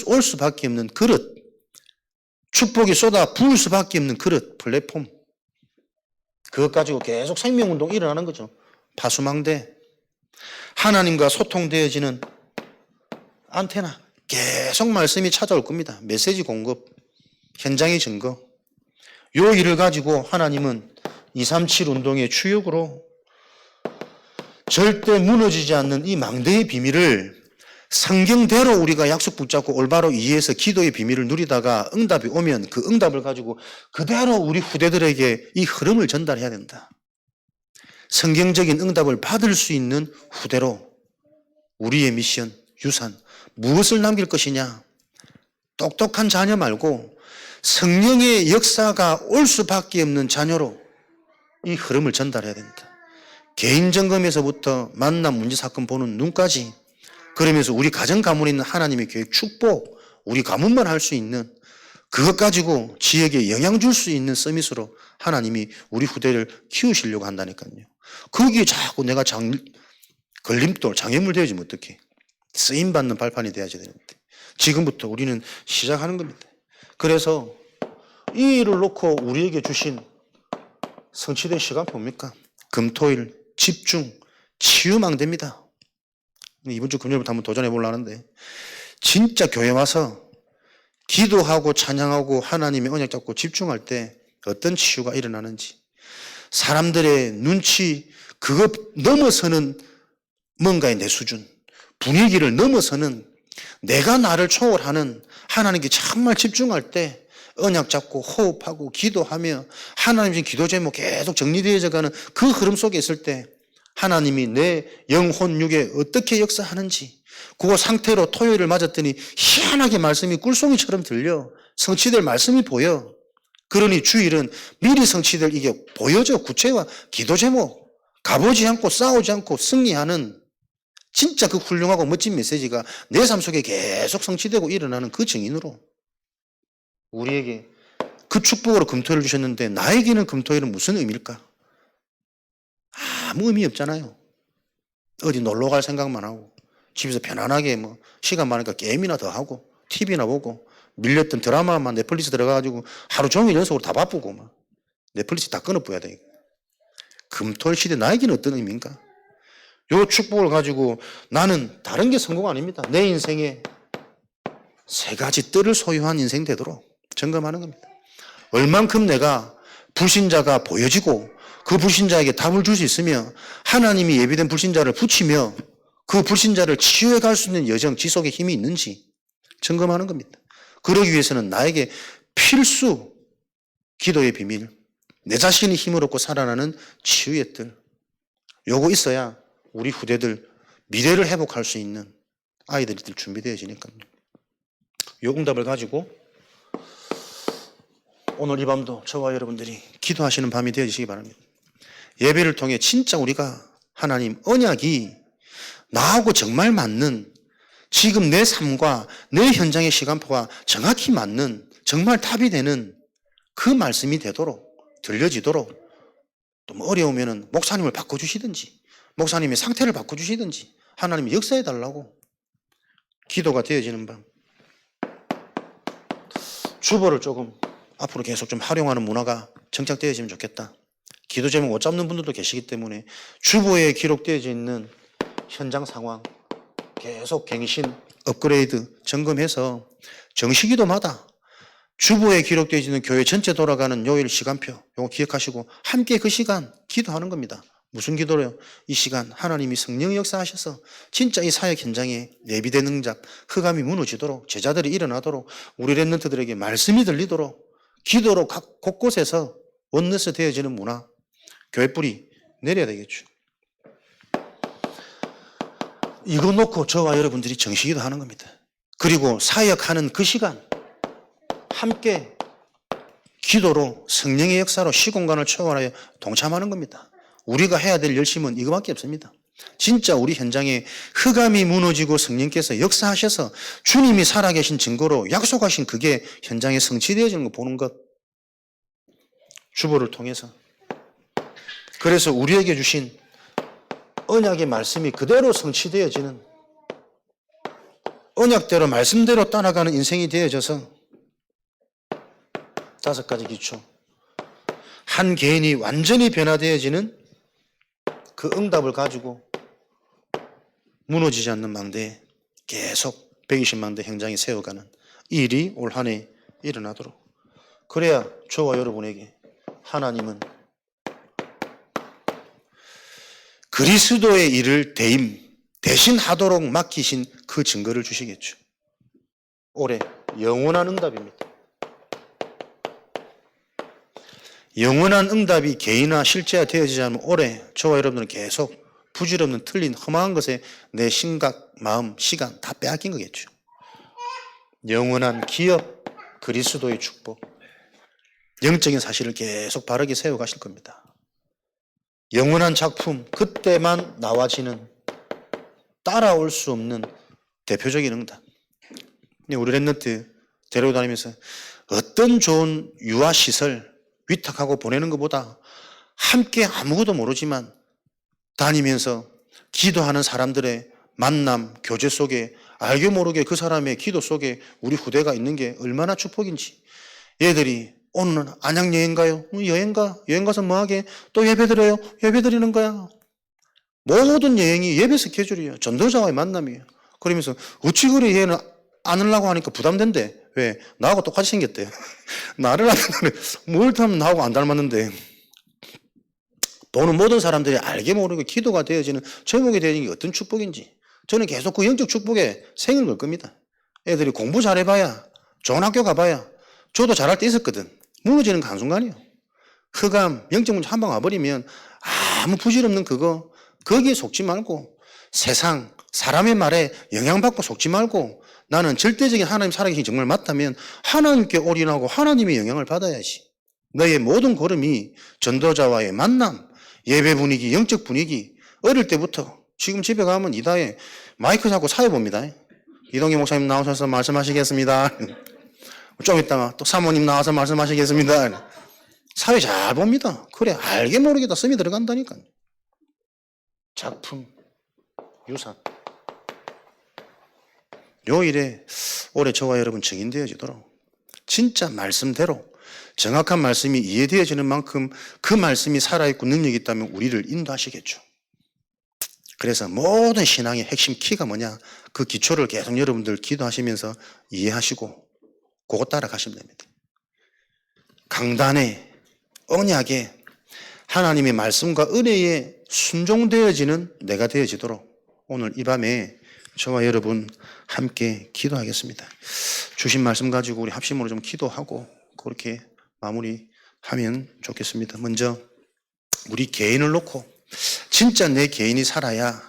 올 수밖에 없는 그릇, 축복이 쏟아 부을 수밖에 없는 그릇, 플랫폼. 그것 가지고 계속 생명운동 일어나는 거죠. 파수망대. 하나님과 소통되어지는 안테나. 계속 말씀이 찾아올 겁니다. 메시지 공급, 현장의 증거. 요 일을 가지고 하나님은 237 운동의 추역으로 절대 무너지지 않는 이 망대의 비밀을 성경대로 우리가 약속 붙잡고 올바로 이해해서 기도의 비밀을 누리다가 응답이 오면 그 응답을 가지고 그대로 우리 후대들에게 이 흐름을 전달해야 된다. 성경적인 응답을 받을 수 있는 후대로 우리의 미션, 유산, 무엇을 남길 것이냐? 똑똑한 자녀 말고 성령의 역사가 올 수밖에 없는 자녀로 이 흐름을 전달해야 된다. 개인 점검에서부터 만남, 문제, 사건 보는 눈까지, 그러면서 우리 가정 가문에 있는 하나님의 계획, 축복, 우리 가문만 할 수 있는 그것 가지고 지역에 영향 줄 수 있는 서밋으로 하나님이 우리 후대를 키우시려고 한다니까요. 거기에 자꾸 내가 걸림돌, 장애물 되어지면 어떡해. 쓰임받는 발판이 되어야 되는데 지금부터 우리는 시작하는 겁니다. 그래서 이 일을 놓고 우리에게 주신 성취된 시간 뭡니까? 금토일 집중, 치유망대입니다. 이번 주 금요일부터 한번 도전해 보려고 하는데 진짜 교회 와서 기도하고 찬양하고 하나님의 언약 잡고 집중할 때 어떤 치유가 일어나는지, 사람들의 눈치 그거 넘어서는 뭔가의 내 수준, 분위기를 넘어서는 내가 나를 초월하는 하나님께 정말 집중할 때 언약 잡고 호흡하고 기도하며 하나님 신 기도 제목 계속 정리되어져 가는 그 흐름 속에 있을 때 하나님이 내 영혼 육에 어떻게 역사하는지, 그 상태로 토요일을 맞았더니 희한하게 말씀이 꿀송이처럼 들려. 성취될 말씀이 보여. 그러니 주일은 미리 성취될 이게 보여져. 구체와 기도 제목, 가보지 않고 싸우지 않고 승리하는 진짜 그 훌륭하고 멋진 메시지가 내 삶 속에 계속 성취되고 일어나는 그 증인으로 우리에게 그 축복으로 금토일을 주셨는데 나에게는 금토일은 무슨 의미일까? 아무 의미 없잖아요. 어디 놀러 갈 생각만 하고 집에서 편안하게 뭐 시간 많으니까 게임이나 더 하고 TV나 보고 밀렸던 드라마만 넷플릭스 들어가가지고 하루 종일 연속으로 다 바쁘고 막 넷플릭스 다 끊어버려야 돼. 금토일 시대 나에게는 어떤 의미인가? 요 축복을 가지고 나는 다른 게 성공 아닙니다. 내 인생에 세 가지 뜰을 소유한 인생 되도록 점검하는 겁니다. 얼만큼 내가 불신자가 보여지고 그 불신자에게 답을 줄 수 있으며 하나님이 예비된 불신자를 붙이며 그 불신자를 치유해 갈 수 있는 여정, 지속의 힘이 있는지 점검하는 겁니다. 그러기 위해서는 나에게 필수 기도의 비밀, 내 자신이 힘을 얻고 살아나는 치유의 뜰, 요거 있어야 우리 후대들 미래를 회복할 수 있는 아이들이 준비되어지니까요. 요 응답을 가지고 오늘 이 밤도 저와 여러분들이 기도하시는 밤이 되어지시기 바랍니다. 예배를 통해 진짜 우리가 하나님 언약이 나하고 정말 맞는, 지금 내 삶과 내 현장의 시간표가 정확히 맞는, 정말 답이 되는 그 말씀이 되도록, 들려지도록, 또 뭐 어려우면 목사님을 바꿔주시든지 목사님의 상태를 바꿔주시든지 하나님이 역사해달라고 기도가 되어지는 밤, 주보를 조금 앞으로 계속 좀 활용하는 문화가 정착되어지면 좋겠다. 기도 제목 못 잡는 분들도 계시기 때문에 주보에 기록되어져 있는 현장 상황 계속 갱신, 업그레이드, 점검해서 정시기도마다 주보에 기록되어 있는 교회 전체 돌아가는 요일 시간표 요거 기억하시고 함께 그 시간 기도하는 겁니다. 무슨 기도로요? 이 시간 하나님이 성령의 역사하셔서 진짜 이 사역 현장에 예비된 응답, 흑암이 무너지도록 제자들이 일어나도록 우리 랩런트들에게 말씀이 들리도록 기도로 각 곳곳에서 원너스 되어지는 문화, 교회 뿌리 내려야 되겠죠. 이거 놓고 저와 여러분들이 정시기도 하는 겁니다. 그리고 사역하는 그 시간 함께 기도로 성령의 역사로 시공간을 초월하여 동참하는 겁니다. 우리가 해야 될 열심은 이거밖에 없습니다. 진짜 우리 현장에 흑암이 무너지고 성령께서 역사하셔서 주님이 살아계신 증거로 약속하신 그게 현장에 성취되어지는 거 보는 것. 주보를 통해서. 그래서 우리에게 주신 언약의 말씀이 그대로 성취되어지는 언약대로 말씀대로 따라가는 인생이 되어져서 5가지 기초. 한 개인이 완전히 변화되어지는 그 응답을 가지고 무너지지 않는 망대에 계속 120망대 현장에 세워가는 일이 올 한 해 일어나도록. 그래야 저와 여러분에게 하나님은 그리스도의 일을 대신 하도록 맡기신 그 증거를 주시겠죠. 올해 영원한 응답입니다. 영원한 응답이 개인화 실제화 되어지지 않으면 올해 저와 여러분들은 계속 부질없는 틀린 험한 것에 내 심각, 마음, 시간 다 빼앗긴 거겠죠. 영원한 기업, 그리스도의 축복, 영적인 사실을 계속 바르게 세워가실 겁니다. 영원한 작품, 그때만 나와지는 따라올 수 없는 대표적인 응답. 우리 랩런트 데리고 다니면서 어떤 좋은 유아시설 위탁하고 보내는 것보다 함께 아무것도 모르지만 다니면서 기도하는 사람들의 만남, 교제 속에 알게 모르게 그 사람의 기도 속에 우리 후대가 있는 게 얼마나 축복인지. 얘들이 오늘은 안양 여행 가요? 여행 가? 여행 가서 뭐하게? 또 예배 드려요? 예배 드리는 거야. 모든 여행이 예배 스케줄이에요. 전도자와의 만남이에요. 그러면서 어찌 그래 얘는 안으려고 하니까 부담된대. 왜? 나하고 똑같이 생겼대요. 나를 안다는데 뭘 하면 나하고 안 닮았는데. 보는 모든 사람들이 알게 모르게 기도가 되어지는 제목이 되어지는 게 어떤 축복인지. 저는 계속 그 영적 축복에 생을 걸 겁니다. 애들이 공부 잘해봐야 좋은 학교 가봐야 저도 잘할 때 있었거든. 무너지는 그 한순간이에요. 흑암, 영적 문제 한 방 와버리면 아무 부질없는 그거 거기에 속지 말고 세상, 사람의 말에 영향받고 속지 말고 나는 절대적인 하나님 살아계신 정말 맞다면 하나님께 올인하고 하나님의 영향을 받아야지. 너의 모든 걸음이 전도자와의 만남, 예배 분위기, 영적 분위기 어릴 때부터 지금 집에 가면 이다에 마이크 잡고 사회 봅니다. 이동기 목사님 나오셔서 말씀하시겠습니다. 좀 있다가 또 사모님 나와서 말씀하시겠습니다. 사회 잘 봅니다. 그래 알게 모르게 다 씀이 들어간다니까. 작품, 유산. 요 일에 올해 저와 여러분 증인되어지도록 진짜 말씀대로 정확한 말씀이 이해되어지는 만큼 그 말씀이 살아있고 능력이 있다면 우리를 인도하시겠죠. 그래서 모든 신앙의 핵심 키가 뭐냐? 그 기초를 계속 여러분들 기도하시면서 이해하시고 그거 따라가시면 됩니다. 강단에 언약에 하나님의 말씀과 은혜에 순종되어지는 내가 되어지도록 오늘 이 밤에 저와 여러분 함께 기도하겠습니다. 주신 말씀 가지고 우리 합심으로 좀 기도하고 그렇게 마무리하면 좋겠습니다. 먼저 우리 개인을 놓고 진짜 내 개인이 살아야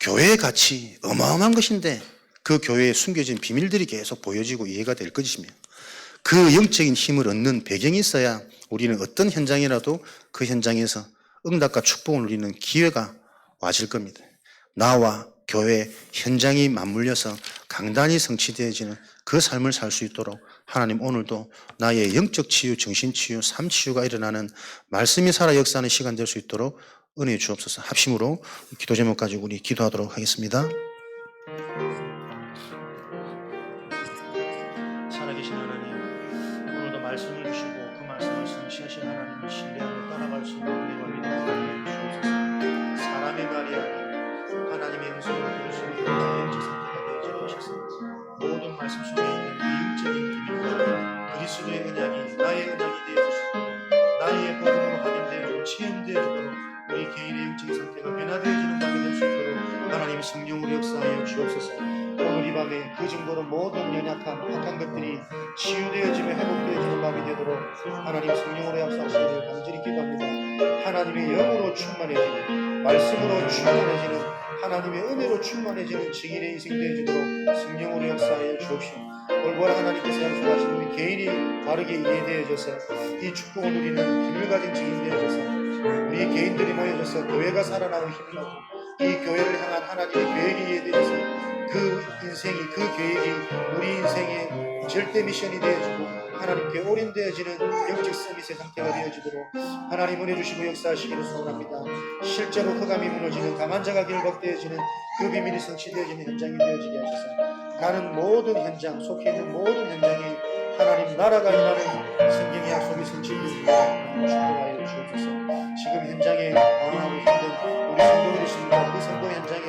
교회의 가치 어마어마한 것인데 그 교회에 숨겨진 비밀들이 계속 보여지고 이해가 될 것이며 그 영적인 힘을 얻는 배경이 있어야 우리는 어떤 현장이라도 그 현장에서 응답과 축복을 누리는 기회가 와질 겁니다. 나와 교회 현장이 맞물려서 강단이 성취되어지는 그 삶을 살 수 있도록 하나님 오늘도 나의 영적 치유, 정신 치유, 삶 치유가 일어나는 말씀이 살아 역사하는 시간 될 수 있도록 은혜해 주옵소서. 합심으로 기도 제목 가지고 우리 기도하도록 하겠습니다. 살아계신 하나님, 오늘도 말씀 되어지도록 우리 개인의 영적인 상태가 변화되어지는 밤이 될 수 있도록 하나님 성령으로 역사하여 주옵소서. 오늘 이 밤에 그 정도로 모든 연약함, 악한 것들이 치유되어지며 회복되어지는 밤이 되도록 하나님 성령으로 역사하시기를 간절히 기도합니다. 하나님의 영으로 충만해지는, 말씀으로 충만해지는, 하나님의 은혜로 충만해지는 증인의 인생 되어지도록 성령으로 역사하여 주옵시오. 올바른 하나님께서 약속하신 우리 개인이 바르게 이해되어져서 이 축복을 누리는 힘을 가진 증인 되어져서 우리 개인들이 모여져서 교회가 살아나고 힘을 나고 이 교회를 향한 하나님의 계획이 이해되어서 그 인생이, 그 계획이 우리 인생의 절대 미션이 되어지고 하나님께 올인되어지는 영적 서밋의 상태가 되어지도록 하나님 은혜 주시고 역사하시기를 소원합니다. 실제로 흑암이 무너지는, 강한 자가 결박되어지는 그 비밀이 성취되어지는 현장이 되어지게 하셔서 가는 모든 현장, 속해 있는 모든 현장에 하나님 나라가 임하는 성경의 약속이 성취되어지도록 축복하여 주옵소서. 지금 현장에 강하고 힘든 우리 성도들이 있습니다. 그 성도 현장에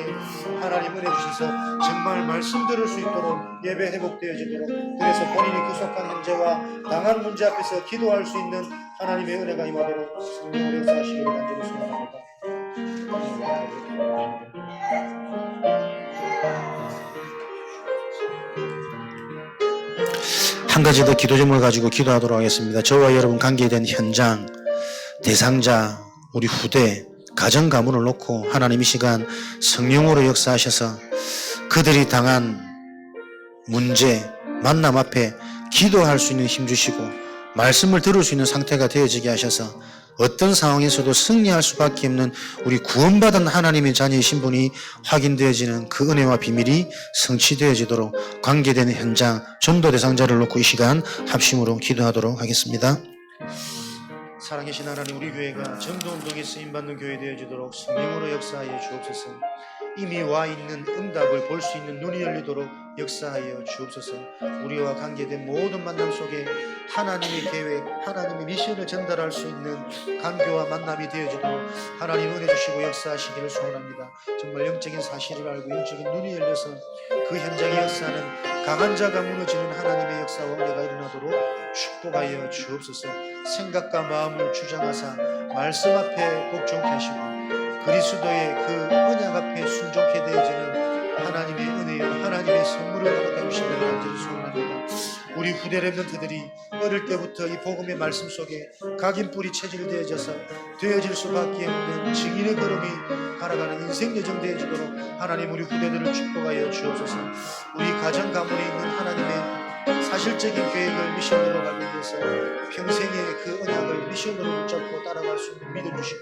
하나님 은혜 주셔서 정말 말씀 들을 수 있도록 예배 회복되어지도록, 그래서 본인이 그 속한 현재와 당한 문제 앞에서 기도할 수 있는 하나님의 은혜가 임하도록 성령으로 역사하시기를 간절히 소원합니다. 한 가지 더 기도 제목을 가지고 기도하도록 하겠습니다. 저와 여러분 관계된 현장, 대상자, 우리 후대, 가정 가문을 놓고 하나님 이 시간 성령으로 역사하셔서 그들이 당한 문제, 만남 앞에 기도할 수 있는 힘 주시고 말씀을 들을 수 있는 상태가 되어지게 하셔서 어떤 상황에서도 승리할 수밖에 없는 우리 구원받은 하나님의 자녀의 신분이 확인되어지는 그 은혜와 비밀이 성취되어지도록 관계되는 현장, 전도 대상자를 놓고 이 시간 합심으로 기도하도록 하겠습니다. 살아계신 하나님, 우리 교회가 전도운동에 쓰임받는 교회 되어지도록 성령으로 역사하여 주옵소서. 이미 와 있는 응답을 볼 수 있는 눈이 열리도록 역사하여 주옵소서. 우리와 관계된 모든 만남 속에 하나님의 계획, 하나님의 미션을 전달할 수 있는 간교와 만남이 되어지도록 하나님 은혜 주시고 역사하시기를 소원합니다. 정말 영적인 사실을 알고 영적인 눈이 열려서 그 현장의 역사는 강한 자가 무너지는 하나님의 역사와 은혜가 일어나도록 축복하여 주옵소서. 생각과 마음을 주장하사 말씀 앞에 복종케 하시고 그리스도의 그 언약 앞에 순종케 되어지는 하나님의 은혜요, 하나님의 선물을 허락해 주시기를 간절히 소원합니다. 우리 후대 렘넌트들이 어릴 때부터 이 복음의 말씀 속에 각인뿌리 체질되어져서 되어질 수밖에 없는 증인의 걸음이 살아가는 인생 여정 되어지도록 하나님 우리 후대들을 축복하여 주옵소서. 우리 가정 가문에 있는 하나님의 사실적인 계획을 미션으로 발견해서 평생의 그 언약을 미션으로 붙잡고 따라갈 수 있는 믿음 주시고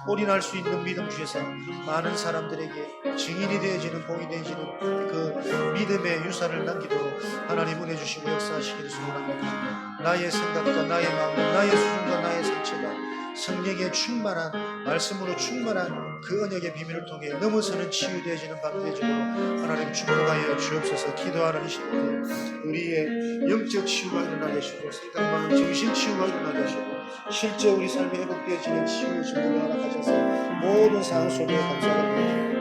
올인할 수 있는 믿음 주셔서 많은 사람들에게 증인이 되어지는, 봉이 되어지는 그 믿음의 유산을 남기도록 하나님 은혜 주시고 역사하시기를 소원합니다. 나의 생각과 나의 마음, 나의 수준과 나의 상처가 성령의 충만한 말씀으로 충만한 그 언약의 비밀을 통해 넘어서는 치유되어지는 밤 되어지도록 하나님 축복하여 주옵소서. 기도하는 이 시간에 우리의 영적 치유가 일어나게 하시고 생각, 마음, 정신 치유가 일어나게 하시고 실제 우리 삶이 회복되어지는 치유의 증거를 허락하셔서 모든 상황 속에 감사를 드리시고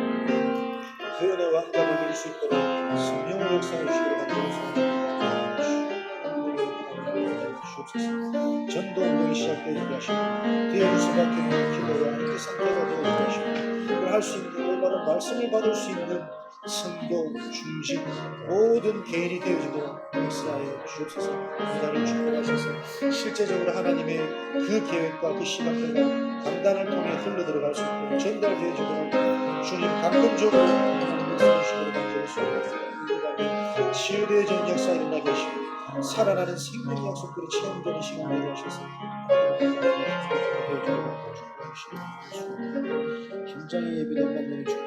그 은혜와 응답을 누릴 수 있도록 성령으로 역사해 주시기를 간절히 소원합니다. 전도 운동이 시작되게 하시고 되어질 수밖에 없는 기도와 그 상태가 되어지게 하시고 그걸 할 수 있는 올바른 말씀을 받을 수 있는 성도, 중직, 모든 개인이 되어지도록 역사하여 주옵소서. 나를 축복하셔서 실제적으로 하나님의 그 계획과 그 시각들과 강단을 통해 흘러들어갈 수 있도록 전달되어지도록 주님 감동적으로 하나님 역사해 주시기를 간절히 소원합니다. 치유되어지는 역사 일어나게 하시고 살아나는 생명의 약속들이 체험되는 시간 되게 하셔서 현장에 예배된 만남의 축복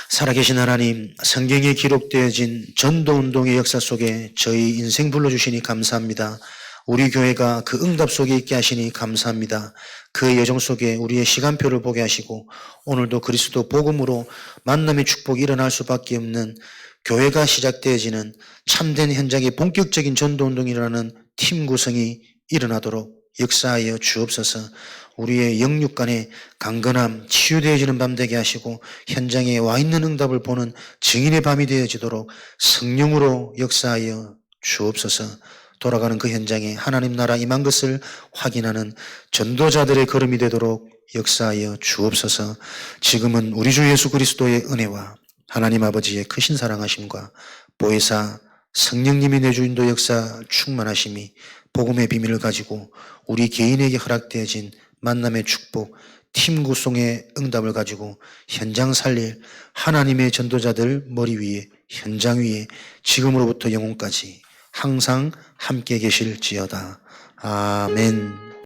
살아계신 하나님, 성경에 기록되어진 전도운동의 역사 속에 저희 인생 불러주시니 감사합니다. 우리 교회가 그 응답 속에 있게 하시니 감사합니다. 그 여정 속에 우리의 시간표를 보게 하시고 오늘도 그리스도 복음으로 만남의 축복이 일어날 수밖에 없는 교회가 시작되어지는 참된 현장의 본격적인 전도운동이라는 팀 구성이 일어나도록 역사하여 주옵소서. 우리의 영육간에 강건함, 치유되어지는 밤 되게 하시고 현장에 와 있는 응답을 보는 증인의 밤이 되어지도록 성령으로 역사하여 주옵소서. 돌아가는 그 현장에 하나님 나라 임한 것을 확인하는 전도자들의 걸음이 되도록 역사하여 주옵소서. 지금은 우리 주 예수 그리스도의 은혜와 하나님 아버지의 크신 사랑하심과 보혜사 성령님이 내주인도 역사 충만하심이 복음의 비밀을 가지고 우리 개인에게 허락되어진 만남의 축복, 팀 구성의 응답을 가지고 현장 살릴 하나님의 전도자들 머리 위에, 현장 위에 지금으로부터 영혼까지 항상 함께 계실지어다. 아멘.